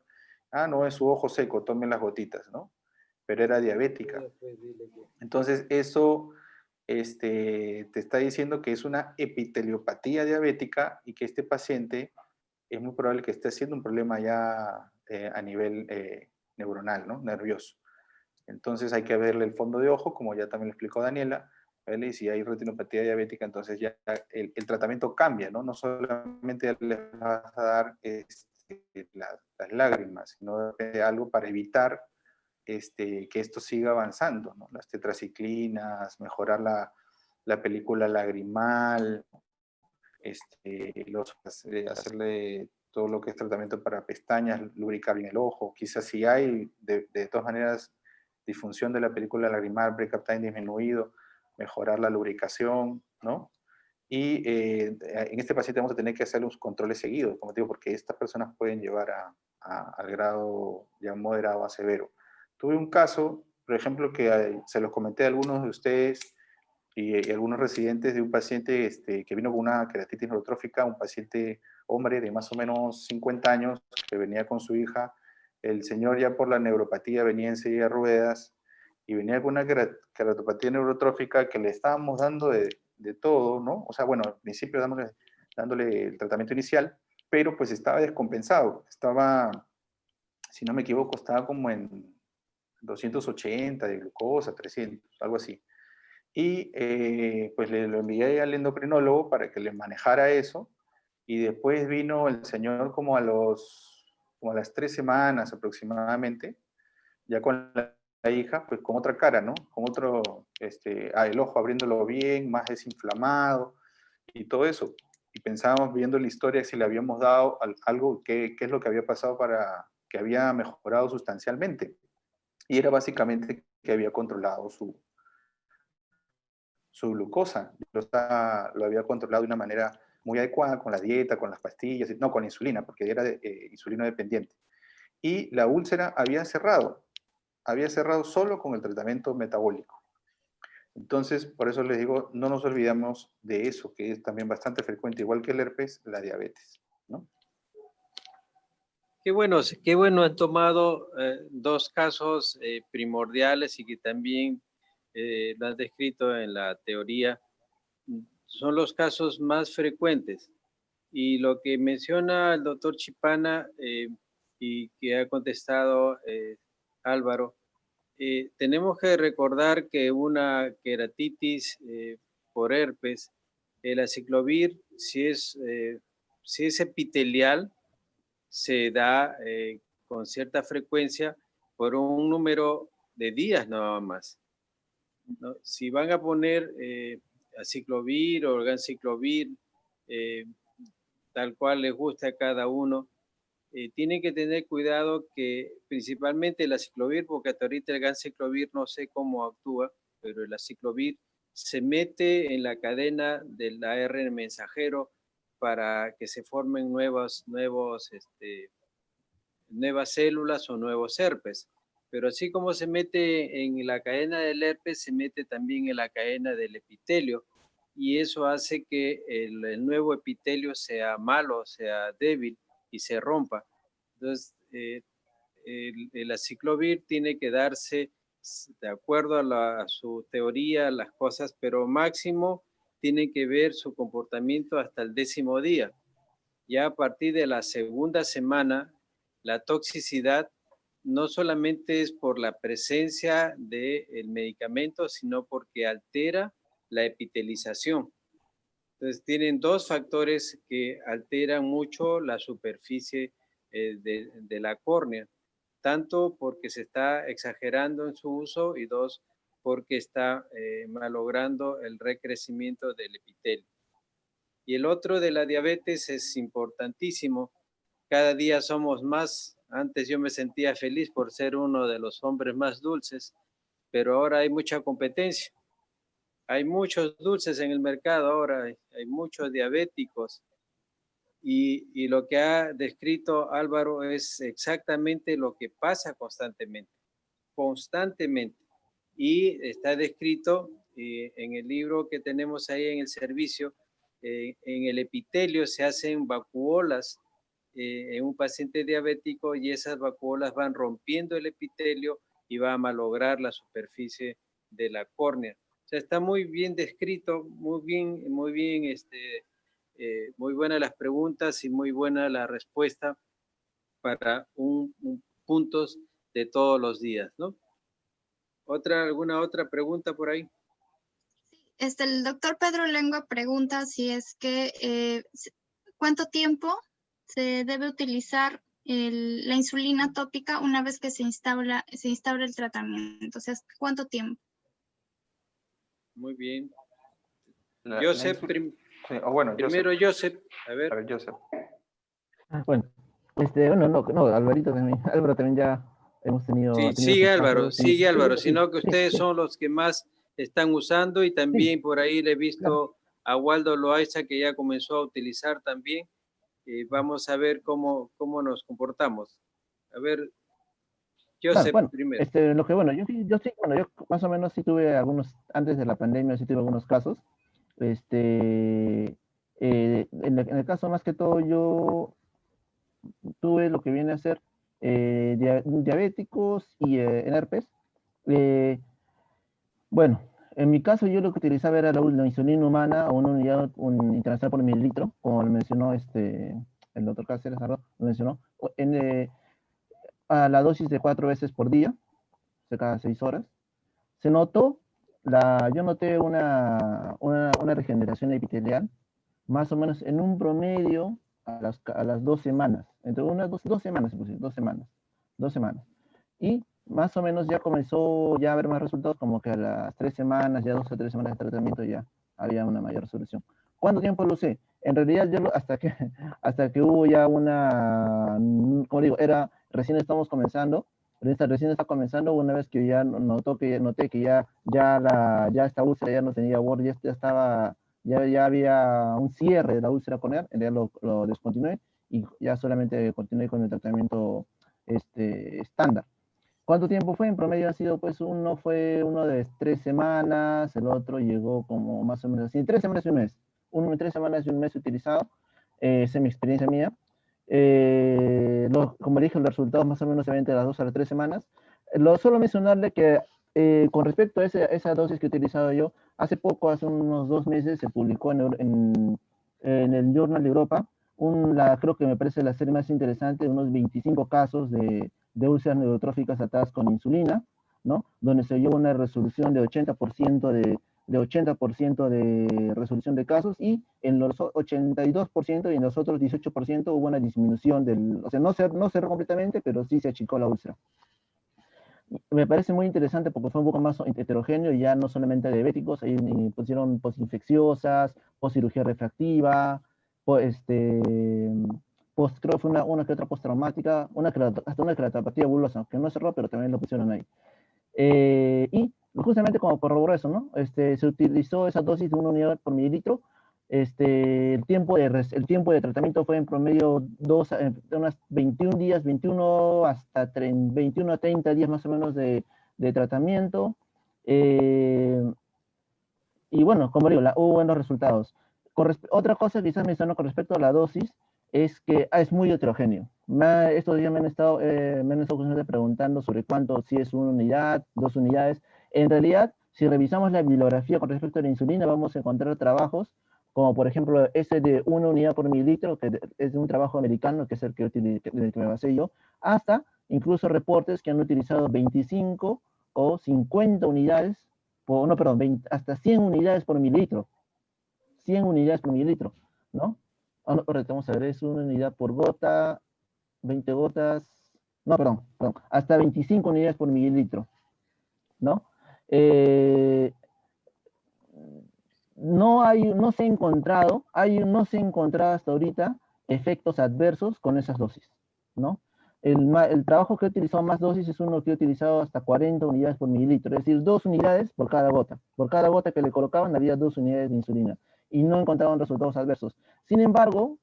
no, es su ojo seco, tomen las gotitas, ¿no? Pero era diabética. Entonces, eso te está diciendo que es una epiteliopatía diabética y que este paciente es muy probable que esté haciendo un problema ya a nivel neuronal, ¿no? Nervioso. Entonces hay que verle el fondo de ojo, como ya también lo explicó Daniela, ¿vale? Y si hay retinopatía diabética, entonces ya el tratamiento cambia, ¿no? No solamente les vas a dar las lágrimas, sino algo para evitar que esto siga avanzando, ¿no? Las tetraciclinas, mejorar la película lagrimal, hacerle todo lo que es tratamiento para pestañas, lubricar bien el ojo. Quizás si hay, de todas maneras, disfunción de la película lagrimal, break-up time disminuido, mejorar la lubricación, ¿no? Y en este paciente vamos a tener que hacer los controles seguidos, como te digo, porque estas personas pueden llevar al grado ya moderado a severo. tuve un caso, por ejemplo, que se los comenté a algunos de ustedes y algunos residentes, de un paciente que vino con una queratitis neurotrófica, un paciente hombre de más o menos 50 años que venía con su hija. El señor ya por la neuropatía venía en silla de ruedas y venía con una queratopatía neurotrófica que le estábamos dando de todo, ¿no? O sea, bueno, al principio dándole el tratamiento inicial, pero pues estaba descompensado. Estaba, si no me equivoco, estaba como en 280 de glucosa, 300, algo así. Y pues lo envié al endocrinólogo para que le manejara eso. Y después vino el señor como a las 3 semanas aproximadamente, ya con la hija, pues con otra cara, ¿no? Con otro, el ojo abriéndolo bien, más desinflamado y todo eso. Y pensábamos, viendo la historia, si le habíamos dado algo, qué es lo que había pasado para que había mejorado sustancialmente. Y era básicamente que había controlado su glucosa. Lo había controlado de una manera muy adecuada, con la dieta, con las pastillas, no con la insulina, porque era insulino dependiente. Y la úlcera había cerrado solo con el tratamiento metabólico. Entonces, por eso les digo, no nos olvidamos de eso, que es también bastante frecuente, igual que el herpes, la diabetes, ¿no? Qué bueno han tomado dos casos primordiales y que también lo han descrito en la teoría. Son los casos más frecuentes. Y lo que menciona el doctor Chipana y que ha contestado Álvaro, tenemos que recordar que una queratitis por herpes, el aciclovir, si es epitelial, se da con cierta frecuencia por un número de días nada más, ¿no? Si van a poner aciclovir o ganciclovir, tal cual les guste a cada uno, tienen que tener cuidado que principalmente el aciclovir, porque hasta ahorita el ganciclovir no sé cómo actúa, pero el aciclovir se mete en la cadena del ARN mensajero para que se formen nuevas células o nuevos herpes. Pero así como se mete en la cadena del herpes, se mete también en la cadena del epitelio, y eso hace que el nuevo epitelio sea malo, sea débil y se rompa. Entonces, el aciclovir tiene que darse de acuerdo a su teoría, las cosas, pero máximo tiene que ver su comportamiento hasta el 10º día. Ya a partir de la segunda semana, la toxicidad no solamente es por la presencia del medicamento, sino porque altera la epitelización. Entonces, tienen dos factores que alteran mucho la superficie de la córnea, tanto porque se está exagerando en su uso y dos, porque está malogrando el recrecimiento del epitelio. Y el otro de la diabetes es importantísimo. Cada día somos más. Antes yo me sentía feliz por ser uno de los hombres más dulces, pero ahora hay mucha competencia. Hay muchos dulces en el mercado ahora, hay muchos diabéticos. Y lo que ha descrito Álvaro es exactamente lo que pasa constantemente. Y está descrito en el libro que tenemos ahí en el servicio. En el epitelio se hacen vacuolas en un paciente diabético, y esas vacuolas van rompiendo el epitelio y va a malograr la superficie de la córnea. O sea, está muy bien descrito, muy buenas las preguntas y muy buena la respuesta para puntos de todos los días, ¿no? ¿Alguna otra pregunta por ahí? El doctor Pedro Lengua pregunta si es que ¿cuánto tiempo se debe utilizar la insulina tópica una vez que se instaura el tratamiento? O sea, ¿cuánto tiempo? Muy bien. Joseph, primero Joseph. A ver, Joseph. Bueno, no, Alvarito también, Álvaro también ya hemos tenido... Sí, sigue Álvaro, sino que ustedes sí. son los que más están usando, y también por ahí le he visto a Waldo Loaiza, que ya comenzó a utilizar también. Vamos a ver cómo nos comportamos. A ver, Claro, Joseph, bueno, primero. lo que, bueno, yo más o menos sí tuve algunos, antes de la pandemia sí tuve algunos casos. En el caso más que todo yo tuve lo que viene a ser diabéticos y en herpes. Eh, bueno, en mi caso yo lo que utilizaba era la insulina humana o una unidad internacional por mililitro, como lo mencionó el doctor Cáceres, lo mencionó, a la dosis de 4 veces por día, o sea, cada 6 horas. Se notó, yo noté una regeneración epitelial, más o menos en un promedio a las 2 semanas, entre unas 2 semanas, inclusive, 2 semanas. Y más o menos ya comenzó ya a haber más resultados, como que a las 3 semanas, ya 2 o 3 semanas de tratamiento ya había una mayor resolución. ¿Cuánto tiempo lo usé? En realidad yo hasta que hubo ya como digo, recién estamos comenzando, recién está comenzando, una vez que ya noté que ya esta úlcera ya no tenía borde, ya estaba, ya había un cierre de la úlcera con él, ya lo descontinué y ya solamente continué con el tratamiento estándar. ¿Cuánto tiempo fue? En promedio ha sido, pues, uno de 3 semanas, el otro llegó como más o menos así, 3 semanas y un mes. Uno en 3 semanas y un mes utilizado, esa es mi experiencia mía. Como le dije, los resultados más o menos se ven entre las 2 a las 3 semanas. Solo mencionarle que con respecto a esa dosis que he utilizado yo, hace poco, hace unos 2 meses, se publicó en el Journal de Europa, creo que me parece la serie más interesante, de unos 25 casos de úlceras neurotróficas tratadas con insulina, ¿no? Donde se llevó una resolución de 80% de resolución de casos, y en los 82% y en los otros 18% hubo una disminución o sea, no cerró completamente, pero sí se achicó la úlcera. Me parece muy interesante porque fue un poco más heterogéneo y ya no solamente diabéticos, ahí pusieron postinfecciosas, postcirugía refractiva, creo que fue una que otra postraumática, hasta una queratinopatía bulosa, que no cerró, pero también lo pusieron ahí. Y justamente como corroboró eso, ¿no? Se utilizó esa dosis de 1 unidad por mililitro. El tiempo de tratamiento fue en promedio de unas 21 días, 21 a 30 días más o menos de tratamiento. Y bueno, como digo, hubo buenos resultados. Otra cosa que quizás menciono con respecto a la dosis es que es muy heterogéneo. Estos días me han estado constantemente preguntando sobre cuánto, si es 1 unidad, 2 unidades. En realidad, si revisamos la bibliografía con respecto a la insulina, vamos a encontrar trabajos como por ejemplo ese de 1 unidad por mililitro, que es de un trabajo americano, que es el del que me basé yo, hasta incluso reportes que han utilizado 25 o 50 unidades, no, perdón, hasta 100 unidades por mililitro. 100 unidades por mililitro, ¿no? Vamos a ver, es 1 unidad por gota, 20 gotas, no, perdón, hasta 25 unidades por mililitro, ¿no? No se ha encontrado hasta ahorita efectos adversos con esas dosis, ¿no? El trabajo que he utilizado más dosis es uno que he utilizado hasta 40 unidades por mililitro, es decir, 2 unidades por cada gota. Por cada gota que le colocaban había 2 unidades de insulina y no encontraban resultados adversos. Sin embargo,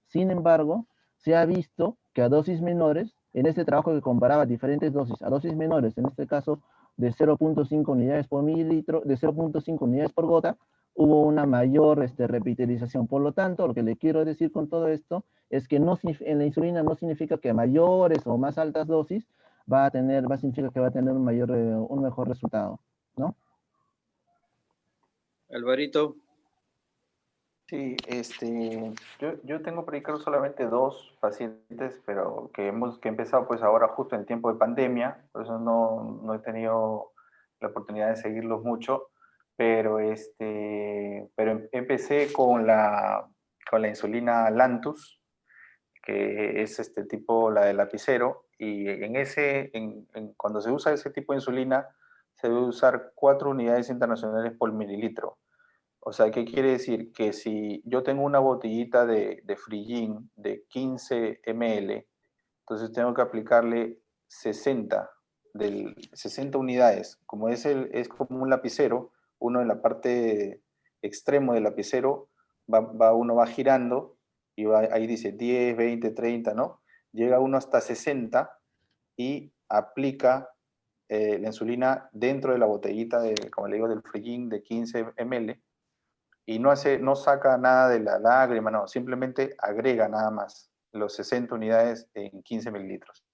se ha visto que a dosis menores, en este trabajo que comparaba diferentes dosis, a dosis menores, en este caso de 0.5 unidades por mililitro, de 0.5 unidades por gota, hubo una mayor repitelización. Por lo tanto, lo que le quiero decir con todo esto es que en la insulina no significa que a mayores o más altas dosis significa que va a tener un mejor resultado, ¿no? Alvarito. Sí, yo tengo por ahí creo solamente 2 pacientes, pero que he empezado pues ahora justo en tiempo de pandemia, por eso no he tenido la oportunidad de seguirlos mucho, pero empecé con la insulina Lantus, que es la de lapicero, y cuando se usa ese tipo de insulina, se debe usar 4 unidades internacionales por mililitro. O sea, ¿qué quiere decir? Que si yo tengo una botellita de Frigin de 15 ml, entonces tengo que aplicarle 60 unidades. Como es como un lapicero, uno en la parte extremo del lapicero, uno va girando y ahí dice 10, 20, 30, ¿no? Llega uno hasta 60 y aplica la insulina dentro de la botellita, como le digo, del Frigin de 15 ml, y no saca nada de la lágrima, no, simplemente agrega nada más los 60 unidades en 15 mililitros.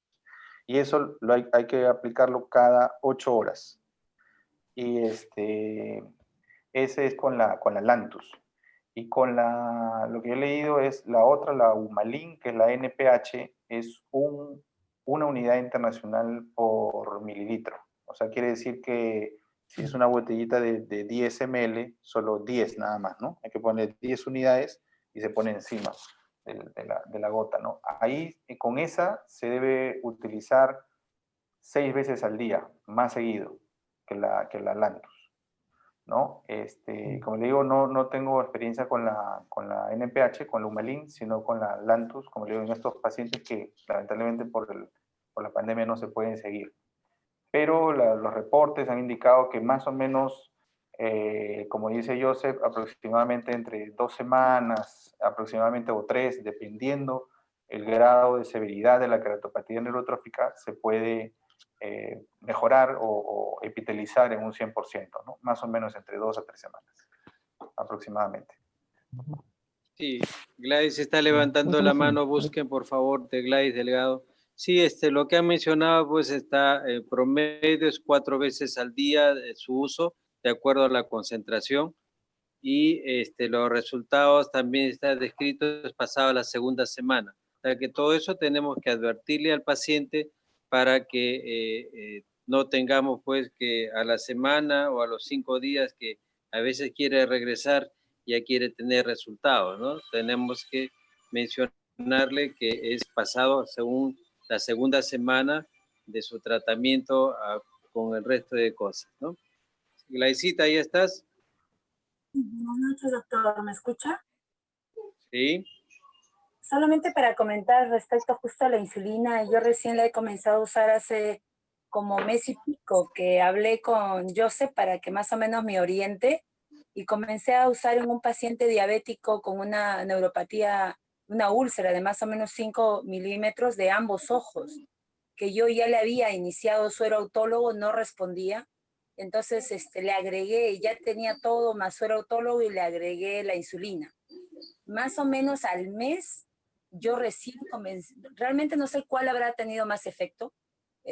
Y eso hay que aplicarlo cada 8 horas. Y ese es con la Lantus. Y con lo que yo he leído es la otra, la Humalin, que es la NPH, es una unidad internacional por mililitro. O sea, quiere decir que si es una botellita de 10 ml, solo 10 nada más, ¿no? Hay que poner 10 unidades y se pone encima de la gota, ¿no? Ahí, con esa, se debe utilizar 6 veces al día, más seguido que la Lantus, ¿no? Como le digo, no tengo experiencia con la NPH, con la Humalin, sino con la Lantus, como le digo, en estos pacientes que lamentablemente por la pandemia no se pueden seguir. Pero los reportes han indicado que más o menos, como dice Joseph, aproximadamente entre 2 semanas, aproximadamente o 3, dependiendo el grado de severidad de la queratopatía neurotrófica, se puede mejorar o epitelizar en un 100%, ¿no? Más o menos entre 2 a 3 semanas, aproximadamente. Sí, Gladys está levantando la mano, busquen por favor de Gladys Delgado. Sí, lo que ha mencionado, pues está promedio es 4 veces al día de su uso, de acuerdo a la concentración, y los resultados también están descritos pasado la segunda semana. O sea que todo eso tenemos que advertirle al paciente para que no tengamos pues que a la semana o a los 5 días que a veces quiere regresar, ya quiere tener resultados, ¿no? Tenemos que mencionarle que es pasado según la segunda semana de su tratamiento con el resto de cosas, ¿no? Glaicita, ¿ahí estás? Buenas noches, doctor. ¿Me escucha? Sí. Solamente para comentar respecto justo a la insulina, yo recién la he comenzado a usar hace como mes y pico, que hablé con Joseph para que más o menos me oriente, y comencé a usar en un paciente diabético con una neuropatía, una úlcera de más o menos 5 milímetros de ambos ojos, que yo ya le había iniciado suero autólogo, no respondía. Entonces le agregué, ya tenía todo más suero autólogo y le agregué la insulina. Más o menos al mes, yo recién comencé, realmente no sé cuál habrá tenido más efecto,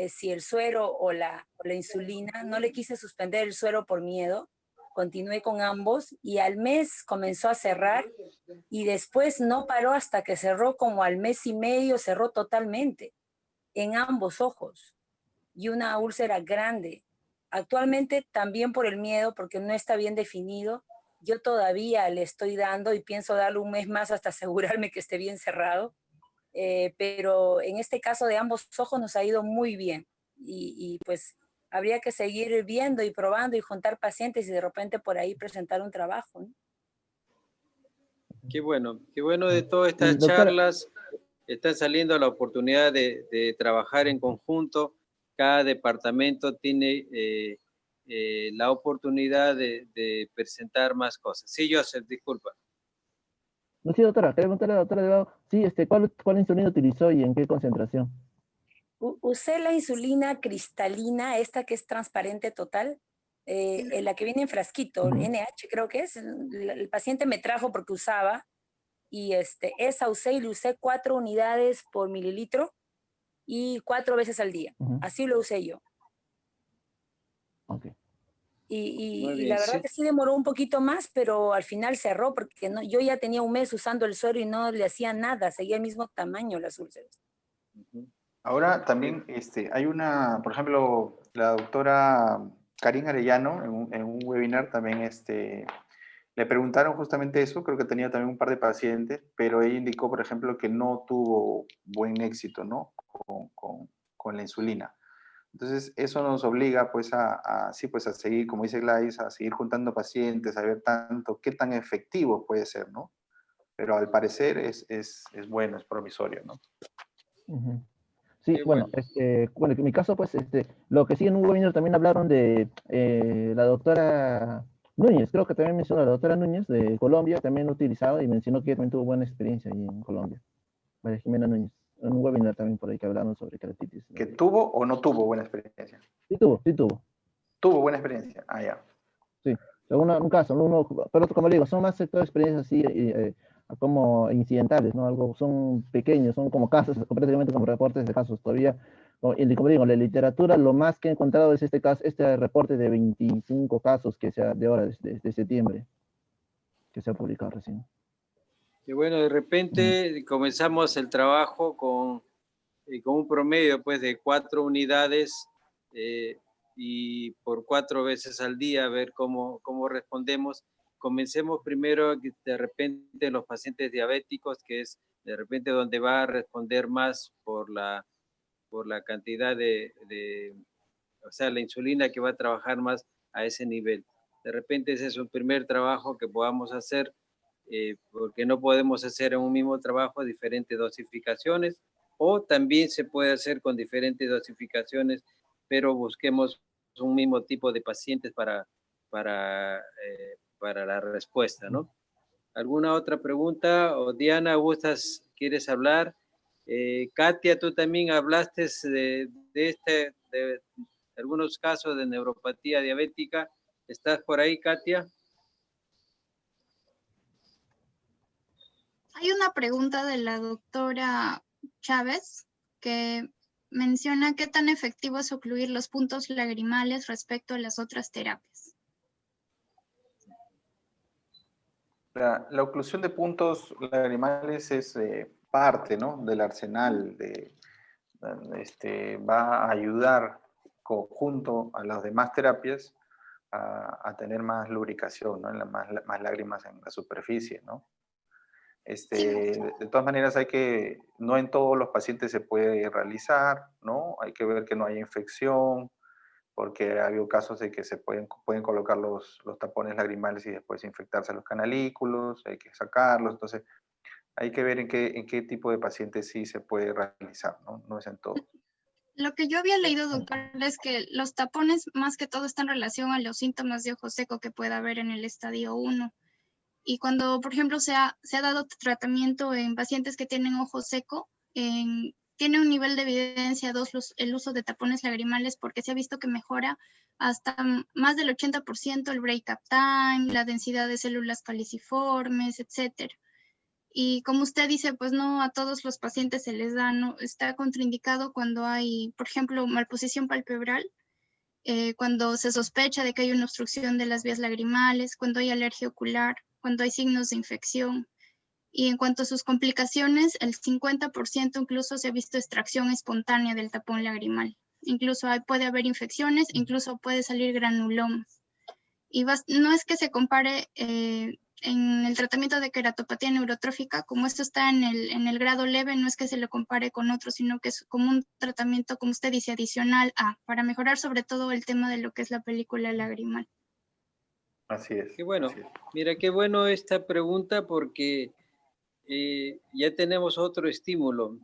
si el suero o la insulina. No le quise suspender el suero por miedo, continué con ambos y al mes comenzó a cerrar y después no paró hasta que cerró, como al mes y medio cerró totalmente en ambos ojos, y una úlcera grande. Actualmente también por el miedo, porque no está bien definido, yo todavía le estoy dando y pienso darle un mes más hasta asegurarme que esté bien cerrado, pero en este caso de ambos ojos nos ha ido muy bien y pues habría que seguir viendo y probando y juntar pacientes y de repente por ahí presentar un trabajo, ¿no? Qué bueno de todas estas charlas. Está saliendo la oportunidad de trabajar en conjunto. Cada departamento tiene la oportunidad de presentar más cosas. Sí, Joseph, disculpa. No, sí, doctora, quería preguntarle a la doctora Delgado, sí, ¿cuál insulina utilizó y en qué concentración? Usé la insulina cristalina, esta que es transparente total, en la que viene en frasquito, NH creo que es. El paciente me trajo porque usaba, y esa usé y le usé 4 unidades por mililitro y 4 veces al día. Así lo usé yo. Ok. Y la verdad que sí demoró un poquito más, pero al final cerró porque no, yo ya tenía un mes usando el suero y no le hacía nada, seguía el mismo tamaño las úlceras. Ahora también hay por ejemplo, la doctora Karina Arellano en un webinar también le preguntaron justamente eso, creo que tenía también un par de pacientes, pero ella indicó, por ejemplo, que no tuvo buen éxito, ¿no? con la insulina. Entonces, eso nos obliga pues a seguir, como dice Gladys, a seguir juntando pacientes, a ver qué tan efectivo puede ser, ¿no? Pero al parecer es bueno, es promisorio, ¿no? Sí, bueno, en mi caso, pues, lo que sí en un webinar también hablaron de la doctora Núñez, creo que también mencionó a la doctora Núñez de Colombia, también utilizado y mencionó que también tuvo buena experiencia ahí en Colombia, María Jimena Núñez. un webinar también por ahí que hablaron sobre keratitis. ¿Que tuvo o no tuvo buena experiencia? Sí tuvo, sí tuvo. Tuvo buena experiencia. Ah, ya. Sí, un caso, pero como le digo, son más todas experiencias así como incidentales, ¿no? Algo, son pequeños, son como casos, completamente como reportes de casos todavía. Y como digo, la literatura, lo más que he encontrado es este caso, este reporte de 25 casos que sea de ahora, de septiembre, que se ha publicado recién. Y bueno, de repente comenzamos el trabajo con un promedio pues, de 4 unidades y por 4 veces al día, a ver cómo respondemos. Comencemos primero de repente los pacientes diabéticos, que es de repente donde va a responder más por la cantidad o sea, la insulina que va a trabajar más a ese nivel. De repente ese es un primer trabajo que podamos hacer, porque no podemos hacer en un mismo trabajo diferentes dosificaciones, o también se puede hacer con diferentes dosificaciones, pero busquemos un mismo tipo de pacientes para la respuesta, ¿no? ¿Alguna otra pregunta? O Diana, ¿quieres hablar? Katia, tú también hablaste de algunos casos de neuropatía diabética. ¿Estás por ahí, Katia? Hay una pregunta de la doctora Chávez que menciona qué tan efectivo es ocluir los puntos lagrimales respecto a las otras terapias. La oclusión de puntos lagrimales es parte, ¿no?, del arsenal. Va a ayudar conjunto a las demás terapias a tener más lubricación, ¿no?, más lágrimas en la superficie, ¿no? De todas maneras, no en todos los pacientes se puede realizar, ¿no? Hay que ver que no haya infección, porque ha habido casos de que se pueden colocar los tapones lagrimales y después infectarse los canalículos, hay que sacarlos. Entonces hay que ver en qué tipo de pacientes sí se puede realizar, ¿no? No es en todo. Lo que yo había leído, doctor, es que los tapones más que todo están en relación a los síntomas de ojo seco que pueda haber en el estadio 1. Y cuando, por ejemplo, se ha dado tratamiento en pacientes que tienen ojo seco, tiene un nivel de evidencia 2 el uso de tapones lagrimales, porque se ha visto que mejora hasta más del 80% el break-up time, la densidad de células caliciformes, etc. Y como usted dice, pues no a todos los pacientes se les da, no está contraindicado cuando hay, por ejemplo, malposición palpebral, cuando se sospecha de que hay una obstrucción de las vías lagrimales, cuando hay alergia ocular, cuando hay signos de infección. Y en cuanto a sus complicaciones, el 50% incluso se ha visto extracción espontánea del tapón lagrimal. Incluso puede haber infecciones, incluso puede salir granulomas. Y no es que se compare en el tratamiento de queratopatía neurotrófica, como esto está en el grado leve, no es que se lo compare con otro, sino que es como un tratamiento, como usted dice, adicional para mejorar sobre todo el tema de lo que es la película lagrimal. Así es. Qué bueno. Así es. Mira, qué bueno esta pregunta porque ya tenemos otro estímulo.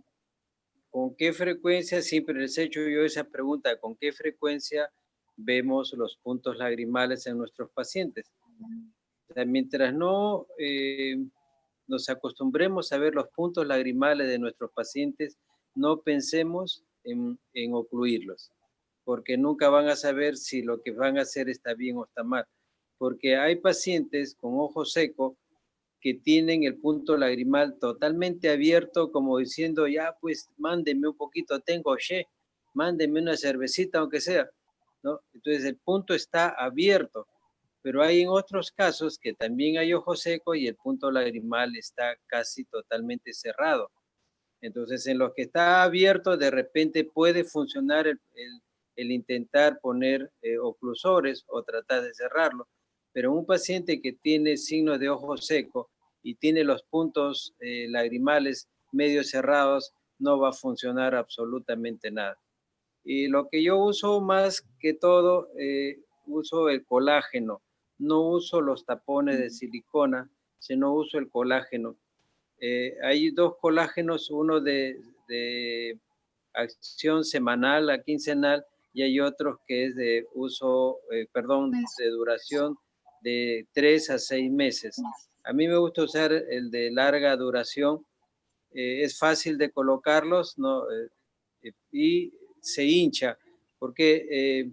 ¿Con qué frecuencia, siempre les he hecho yo esa pregunta, con qué frecuencia vemos los puntos lagrimales en nuestros pacientes? O sea, mientras no nos acostumbremos a ver los puntos lagrimales de nuestros pacientes, no pensemos en ocluirlos, porque nunca van a saber si lo que van a hacer está bien o está mal. Porque hay pacientes con ojo seco que tienen el punto lagrimal totalmente abierto, como diciendo, ya pues mándenme un poquito, tengo mándenme una cervecita aunque sea, ¿no? Entonces el punto está abierto, pero hay en otros casos que también hay ojo seco y el punto lagrimal está casi totalmente cerrado. Entonces en los que está abierto de repente puede funcionar el intentar poner oclusores o tratar de cerrarlo, pero un paciente que tiene signos de ojo seco y tiene los puntos lagrimales medio cerrados, no va a funcionar absolutamente nada. Y lo que yo uso más que todo, uso el colágeno. No uso los tapones de silicona, sino uso el colágeno. Hay 2 colágenos, uno de acción semanal a quincenal y hay otros que es de uso, de duración de 3 a 6 meses. A mí me gusta usar el de larga duración es fácil de colocarlos, ¿no? Y se hincha, porque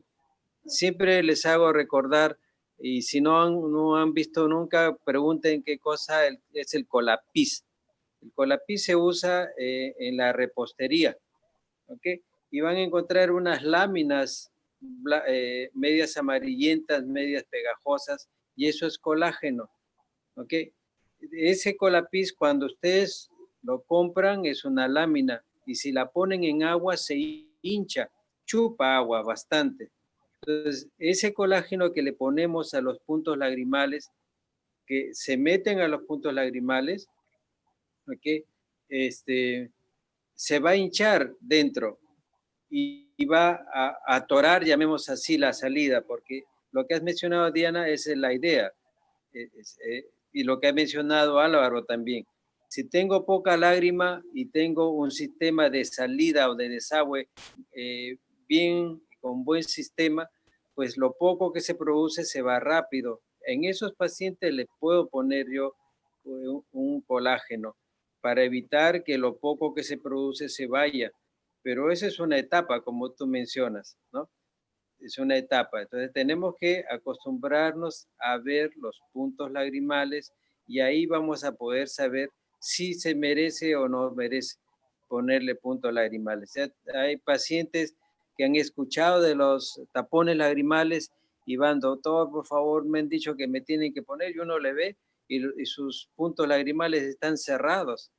siempre les hago recordar, y si no han visto nunca, pregunten qué cosa es el Colapis. El Colapis se usa en la repostería, ¿ok? Y van a encontrar unas láminas medias amarillentas, medias pegajosas, y eso es colágeno, ¿ok? Ese Colapis, cuando ustedes lo compran, es una lámina, y si la ponen en agua, se hincha, chupa agua bastante. Entonces, ese colágeno que le ponemos a los puntos lagrimales, que se meten a los puntos lagrimales, ¿ok? Se va a hinchar dentro y va a atorar, llamemos así, la salida, porque lo que has mencionado, Diana, esa es la idea. Y lo que ha mencionado Álvaro también. Si tengo poca lágrima y tengo un sistema de salida o de desagüe con buen sistema, pues lo poco que se produce se va rápido. En esos pacientes les puedo poner yo un colágeno para evitar que lo poco que se produce se vaya. Pero esa es una etapa, como tú mencionas, ¿no? Es una etapa. Entonces tenemos que acostumbrarnos a ver los puntos lagrimales y ahí vamos a poder saber si se merece o no merece ponerle puntos lagrimales. Hay pacientes que han escuchado de los tapones lagrimales y van, doctor, por favor, me han dicho que me tienen que poner, y uno le ve y sus puntos lagrimales están cerrados.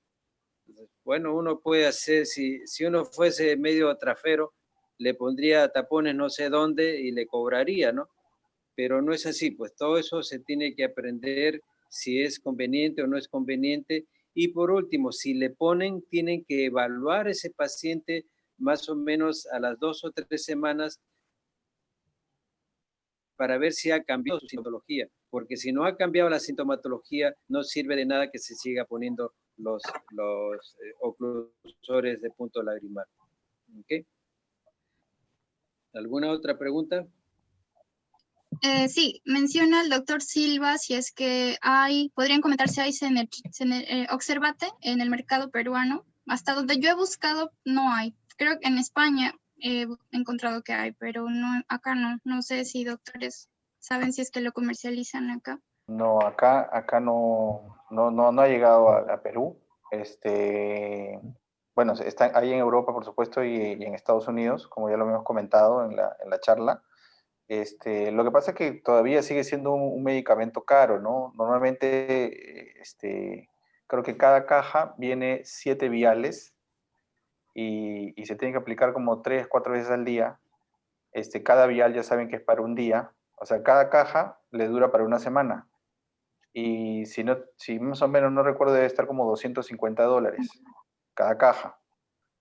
Entonces, bueno, uno puede hacer, si uno fuese medio trafero, le pondría tapones no sé dónde y le cobraría, ¿no? Pero no es así, pues todo eso se tiene que aprender si es conveniente o no es conveniente. Y por último, si le ponen, tienen que evaluar ese paciente más o menos a las 2 o 3 semanas para ver si ha cambiado su sintomatología, porque si no ha cambiado la sintomatología, no sirve de nada que se siga poniendo los oclusores de punto lagrimal. ¿Okay? ¿Alguna otra pregunta? Sí, menciona el doctor Silva si es que podrían comentar si hay Oxervate en el mercado peruano. Hasta donde yo he buscado, no hay. Creo que en España he encontrado que hay, pero no, acá no. No sé si doctores saben si es que lo comercializan acá. No, acá no ha llegado a Perú. Bueno, está ahí en Europa, por supuesto, y en Estados Unidos, como ya lo hemos comentado en la charla. Lo que pasa es que todavía sigue siendo un medicamento caro, ¿no? Normalmente, creo que cada caja viene 7 viales y se tiene que aplicar como 3, 4 veces al día. Cada vial ya saben que es para un día. O sea, cada caja le dura para una semana. Y si más o menos no recuerdo, debe estar como $250 cada caja.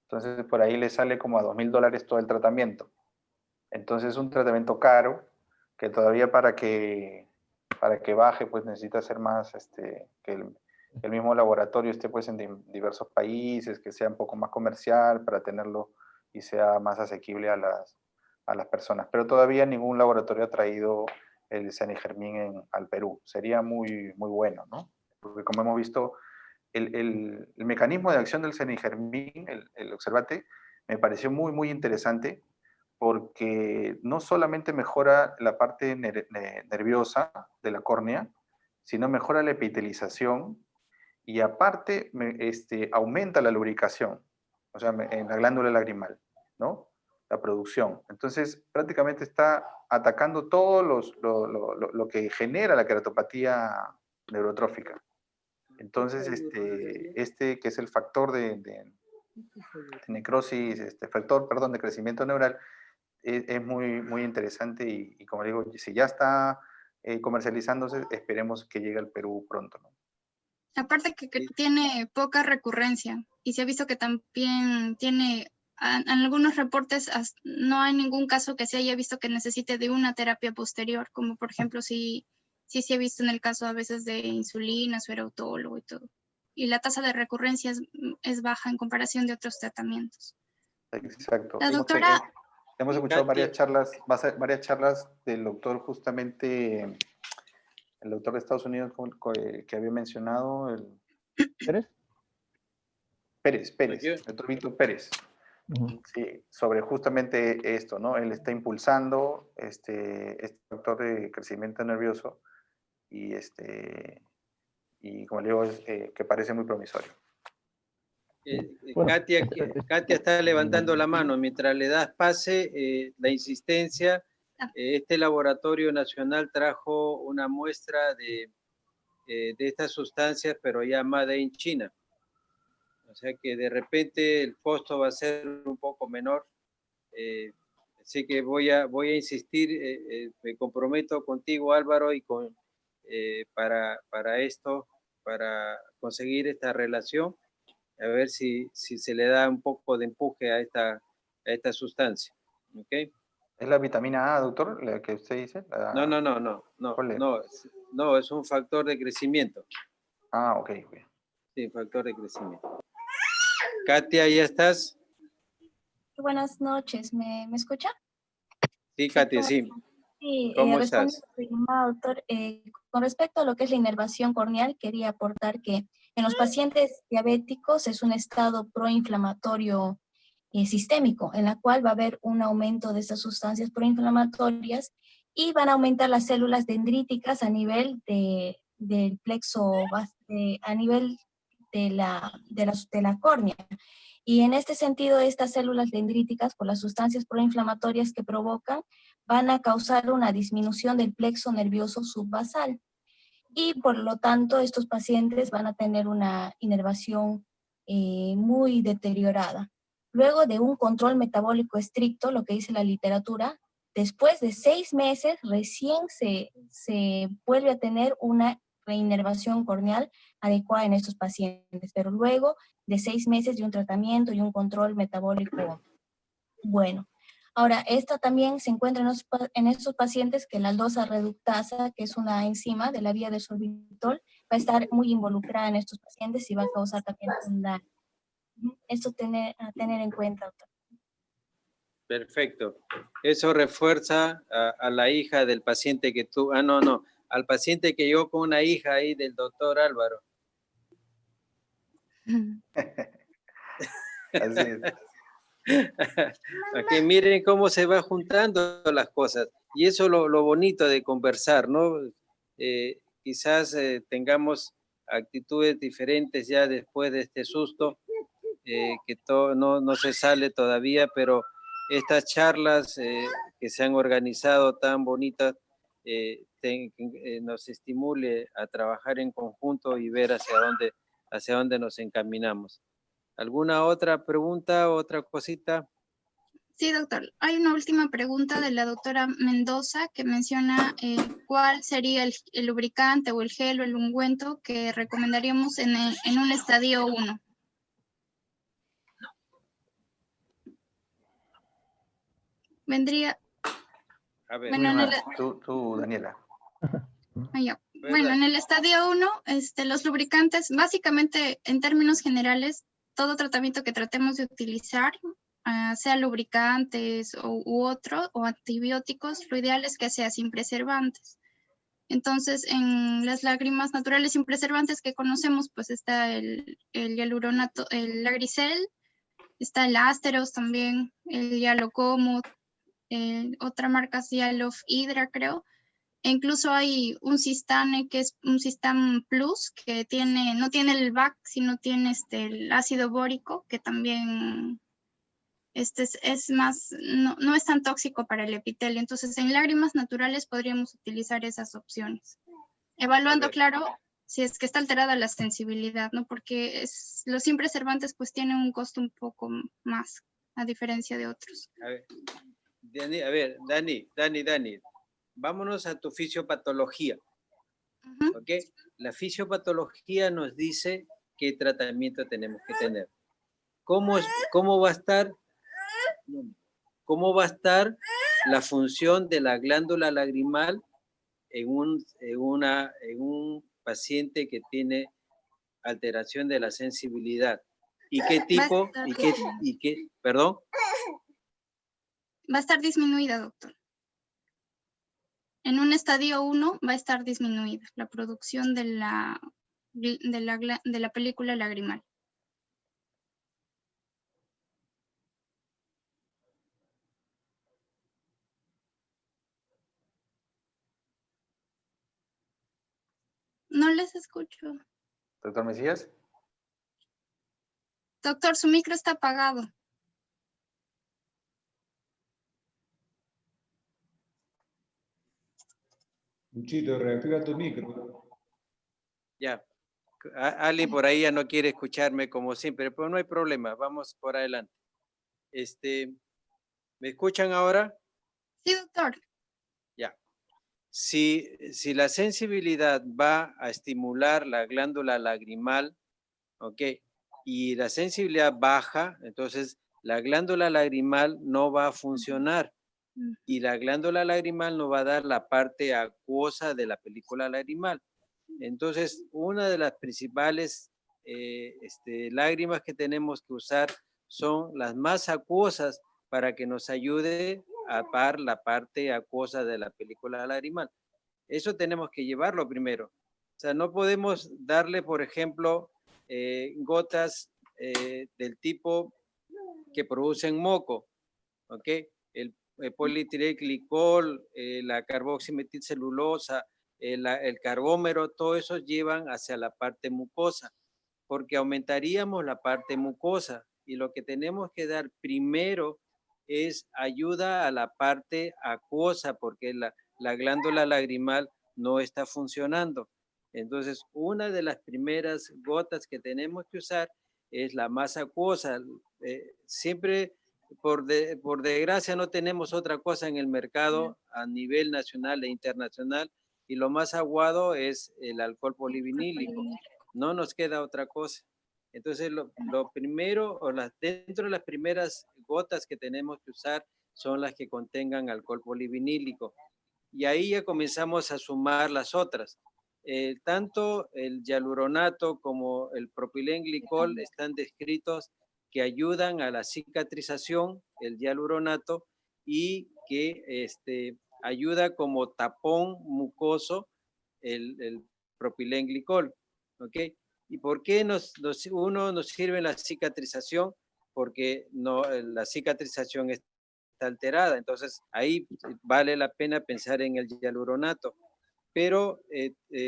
Entonces, por ahí le sale como a $2,000 todo el tratamiento. Entonces, es un tratamiento caro que todavía para que baje, pues necesita ser más, que el mismo laboratorio esté pues en diversos países, que sea un poco más comercial para tenerlo y sea más asequible a las personas. Pero todavía ningún laboratorio ha traído el Senigermin al Perú. Sería muy, muy bueno, ¿no? Porque como hemos visto, el mecanismo de acción del Senigermin, el Oxervate, me pareció muy, muy interesante porque no solamente mejora la parte nerviosa de la córnea, sino mejora la epitelización y aparte aumenta la lubricación, o sea, en la glándula lagrimal, ¿no? La producción. Entonces, prácticamente está atacando todo lo que genera la queratopatía neurotrófica. Entonces, que es el factor de necrosis, factor, perdón, de crecimiento neural, es muy, muy interesante y como digo, si ya está comercializándose, esperemos que llegue al Perú pronto, ¿no? Aparte que tiene poca recurrencia y se ha visto que también tiene, en algunos reportes no hay ningún caso que se haya visto que necesite de una terapia posterior, como por ejemplo sí se ha visto en el caso a veces de insulina, suerautólogo y todo. Y la tasa de recurrencia es baja en comparación de otros tratamientos. Exacto. La doctora... Hemos escuchado varias charlas del doctor justamente, el doctor de Estados Unidos que había mencionado. ¿Eres? Pérez, Yo- el doctor Víctor Pérez. Ujú. Sí, sobre justamente esto, ¿no? Él está impulsando este factor de crecimiento nervioso y, y como le digo, que parece muy promisorio. Bueno, Katia está levantando la mano. Mientras le das pase, la insistencia, este laboratorio nacional trajo una muestra de estas sustancias, pero ya made in China. O sea que de repente el costo va a ser un poco menor. Así que voy a insistir, me comprometo contigo, Álvaro, y para esto, para conseguir esta relación, a ver si se le da un poco de empuje a esta sustancia. ¿Ok? ¿Es la vitamina A, doctor, la que usted dice? ¿Cuál es? No, es un factor de crecimiento. Ah, ok. Sí, factor de crecimiento. Katia, ¿ya estás? Buenas noches, ¿me escucha? Sí, Katia, sí. Sí, ¿Cómo respondo estás? a su llamada, doctor. Con respecto a lo que es la inervación corneal, quería aportar que en los pacientes diabéticos es un estado proinflamatorio sistémico, en la cual va a haber un aumento de estas sustancias proinflamatorias y van a aumentar las células dendríticas a nivel del plexo, a nivel de la córnea. Y en este sentido, estas células dendríticas, por las sustancias proinflamatorias que provocan, van a causar una disminución del plexo nervioso subbasal. Y por lo tanto, estos pacientes van a tener una inervación muy deteriorada. Luego de un control metabólico estricto, lo que dice la literatura, después de 6 meses recién se vuelve a tener una reinervación corneal adecuada en estos pacientes, pero luego de 6 meses de un tratamiento y un control metabólico bueno. Ahora, esta también se encuentra en estos pacientes que la aldosa reductasa, que es una enzima de la vía del sorbitol, va a estar muy involucrada en estos pacientes y va a causar también un daño. Esto a tener en cuenta, doctor. Perfecto. Eso refuerza a la hija del paciente que tú, al paciente que llegó con una hija ahí del doctor Álvaro. Así es. Aquí miren cómo se va juntando las cosas. Y eso es lo bonito de conversar, ¿no? Quizás tengamos actitudes diferentes ya después de este susto, que todo no se sale todavía, pero estas charlas que se han organizado tan bonitas nos estimule a trabajar en conjunto y ver hacia dónde nos encaminamos. ¿Alguna otra pregunta, otra cosita? Sí, doctor. Hay una última pregunta de la doctora Mendoza que menciona cuál sería el lubricante o el gel o el ungüento que recomendaríamos en un estadio 1. Vendría... A ver. Bueno, Tú, Daniela. Bueno, en el estadio 1, los lubricantes, básicamente, en términos generales, todo tratamiento que tratemos de utilizar, sea lubricantes u otro, o antibióticos, lo ideal es que sea sin preservantes. Entonces, en las lágrimas naturales sin preservantes que conocemos, pues está el hialuronato, el Agricel, está el Asteros también, el Hialocomo, otra marca es Hialof Hydra, creo. E incluso hay un Sistane que es un Sistam Plus que no tiene el VAC, sino tiene el ácido bórico, que también es más, no es tan tóxico para el epitelio. Entonces, en lágrimas naturales podríamos utilizar esas opciones. Evaluando, claro, si es que está alterada la sensibilidad, ¿no? Porque los sin preservantes pues tienen un costo un poco más, a diferencia de otros. A ver, Dani, vámonos a tu fisiopatología. ¿Ok? La fisiopatología nos dice qué tratamiento tenemos que tener. ¿Cómo va a estar la función de la glándula lagrimal en un paciente que tiene alteración de la sensibilidad? ¿Y qué tipo? ¿Perdón? Va a estar disminuida, doctor. En un estadio 1 va a estar disminuida la producción de la película lagrimal. se escuchó. Doctor Mesías. Doctor, su micro está apagado. Luchito, reactiva tu micro. Ya. Alguien por ahí ya no quiere escucharme como siempre, pero no hay problema, vamos por adelante. ¿Me escuchan ahora? Sí, doctor. Ya. Si la sensibilidad va a estimular la glándula lagrimal, ¿ok? Y la sensibilidad baja, entonces la glándula lagrimal no va a funcionar. Y la glándula lagrimal no va a dar la parte acuosa de la película lagrimal. Entonces, una de las principales lágrimas que tenemos que usar son las más acuosas para que nos ayude a par la parte acuosa de la película lagrimal. Eso tenemos que llevarlo primero. O sea, no podemos darle, por ejemplo, gotas del tipo que producen moco, ¿ok? El polietilenglicol, la carboximetilcelulosa, el carbómero, todo eso llevan hacia la parte mucosa, porque aumentaríamos la parte mucosa y lo que tenemos que dar primero es ayuda a la parte acuosa, porque la glándula lagrimal no está funcionando. Entonces, una de las primeras gotas que tenemos que usar es la más acuosa. Siempre, por desgracia, no tenemos otra cosa en el mercado a nivel nacional e internacional, y lo más aguado es el alcohol polivinílico. No nos queda otra cosa. Entonces, lo primero, dentro de las primeras gotas que tenemos que usar son las que contengan alcohol polivinílico. Y ahí ya comenzamos a sumar las otras. Tanto el hialuronato como el propilenglicol están descritos que ayudan a la cicatrización, el hialuronato, y que ayuda como tapón mucoso el propilenglicol, ¿ok? ¿Y por qué uno nos sirve la cicatrización? Porque la cicatrización está alterada, entonces ahí vale la pena pensar en el hialuronato. Pero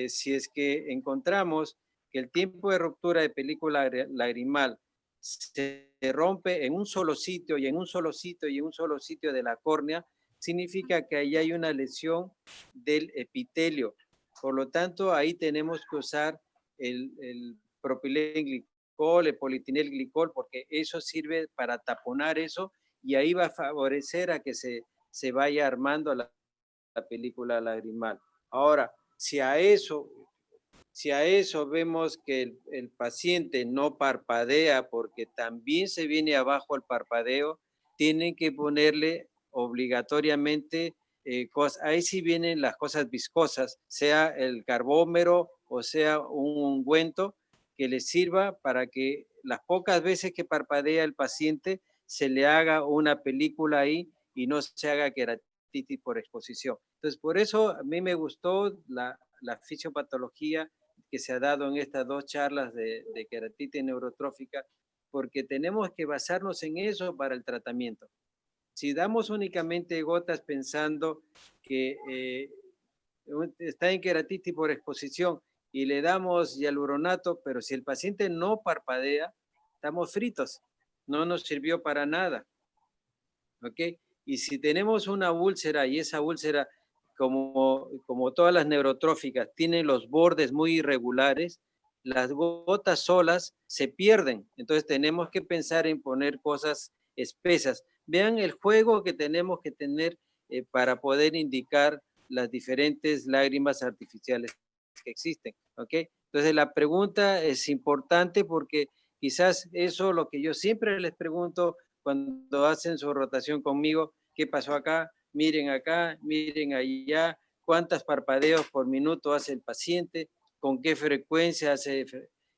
si es que encontramos que el tiempo de ruptura de película lagrimal se rompe en un solo sitio y en un solo sitio y en un solo sitio de la córnea, significa que ahí hay una lesión del epitelio. Por lo tanto, ahí tenemos que usar el propilenglicol, el polietilenglicol, porque eso sirve para taponar eso y ahí va a favorecer a que se vaya armando la película lagrimal. Ahora, si a eso vemos que el paciente no parpadea porque también se viene abajo el parpadeo, tienen que ponerle obligatoriamente cosas. Ahí sí vienen las cosas viscosas, sea el carbómero o sea un ungüento que le sirva para que las pocas veces que parpadea el paciente se le haga una película ahí y no se haga queratitis por exposición. Entonces, por eso a mí me gustó la fisiopatología que se ha dado en estas dos charlas de queratitis neurotrófica, porque tenemos que basarnos en eso para el tratamiento. Si damos únicamente gotas pensando que está en queratitis por exposición y le damos hialuronato, pero si el paciente no parpadea, estamos fritos, no nos sirvió para nada. ¿Ok? Y si tenemos una úlcera y esa úlcera, como todas las neurotróficas, tiene los bordes muy irregulares, las gotas solas se pierden. Entonces tenemos que pensar en poner cosas espesas. Vean el juego que tenemos que tener para poder indicar las diferentes lágrimas artificiales que existen. ¿Ok? Entonces la pregunta es importante porque quizás eso lo que yo siempre les pregunto cuando hacen su rotación conmigo, ¿qué pasó acá? Miren acá, miren allá, cuántos parpadeos por minuto hace el paciente, con qué frecuencia hace,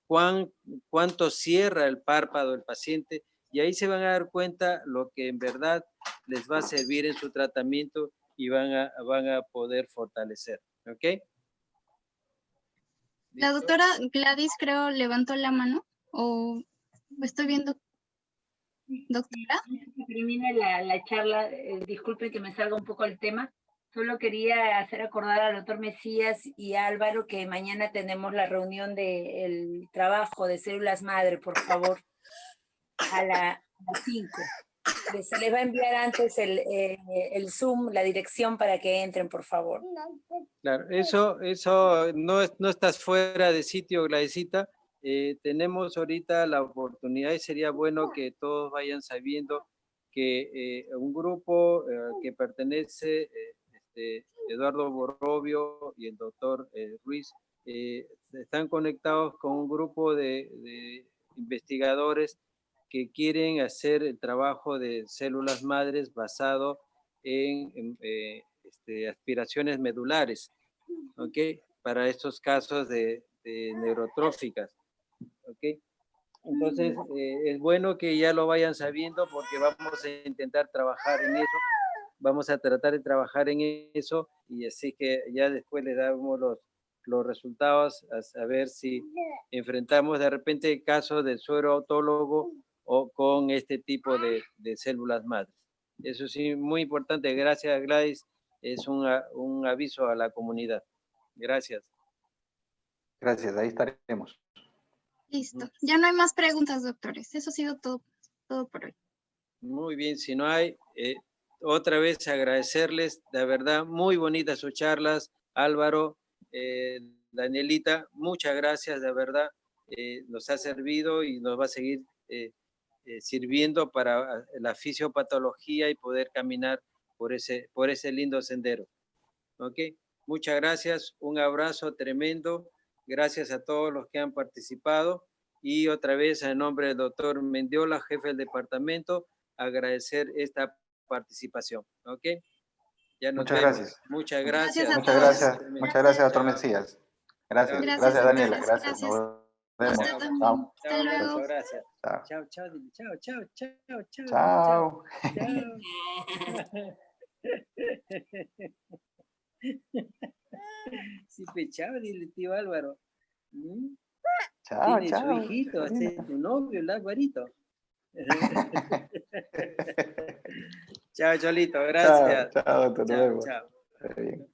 cuánto cierra el párpado el paciente, y ahí se van a dar cuenta lo que en verdad les va a servir en su tratamiento y van a poder fortalecer. ¿Ok? La doctora Gladys creo levantó la mano, o estoy viendo. Doctora. Antes que termine la charla, disculpe que me salga un poco el tema. Solo quería hacer acordar al doctor Mesías y a Álvaro que mañana tenemos la reunión del trabajo de células madre, por favor, a las 5. Se les va a enviar antes el Zoom, la dirección para que entren, por favor. Claro, eso no estás fuera de sitio, Gladysita. Tenemos ahorita la oportunidad y sería bueno que todos vayan sabiendo que un grupo que pertenece, Eduardo Borrobio y el doctor Ruiz, están conectados con un grupo de investigadores que quieren hacer el trabajo de células madres basado en aspiraciones medulares, ¿ok? Para estos casos de neurotróficas, ¿ok? Entonces, es bueno que ya lo vayan sabiendo porque vamos a intentar trabajar en eso, vamos a tratar de trabajar en eso y así que ya después le damos los resultados a ver si enfrentamos de repente casos del suero autólogo o con este tipo de células madres. Eso sí, muy importante. Gracias, Gladys. Es un aviso a la comunidad. Gracias. Gracias, ahí estaremos. Listo. Ya no hay más preguntas, doctores. Eso ha sido todo por hoy. Muy bien, si no hay, otra vez agradecerles, de verdad, muy bonitas sus charlas, Álvaro, Danielita, muchas gracias, de verdad, nos ha servido y nos va a seguir sirviendo para la fisiopatología y poder caminar por ese lindo sendero. ¿Ok? Muchas gracias, un abrazo tremendo, gracias a todos los que han participado y otra vez en nombre del doctor Mendiola, jefe del departamento, agradecer esta participación. ¿Ok? Ya nos Muchas vemos. gracias. Muchas gracias. Muchas gracias. Muchas gracias, doctor Mesías. Gracias. Gracias, Daniela. Doctores. Gracias. Nos vemos. Usted también. Chao. Hasta luego. Gracias. Chao. Chao, chao, chao, chao, chao, chao. Chao. Sí, pechado, dile, tío Álvaro. Chao, Tiene chao. su hijito, hace tu novio, el Alvarito. Chao, Cholito, gracias. Chao, chao, doctor. Nos Chao, vemos. chao. Bien.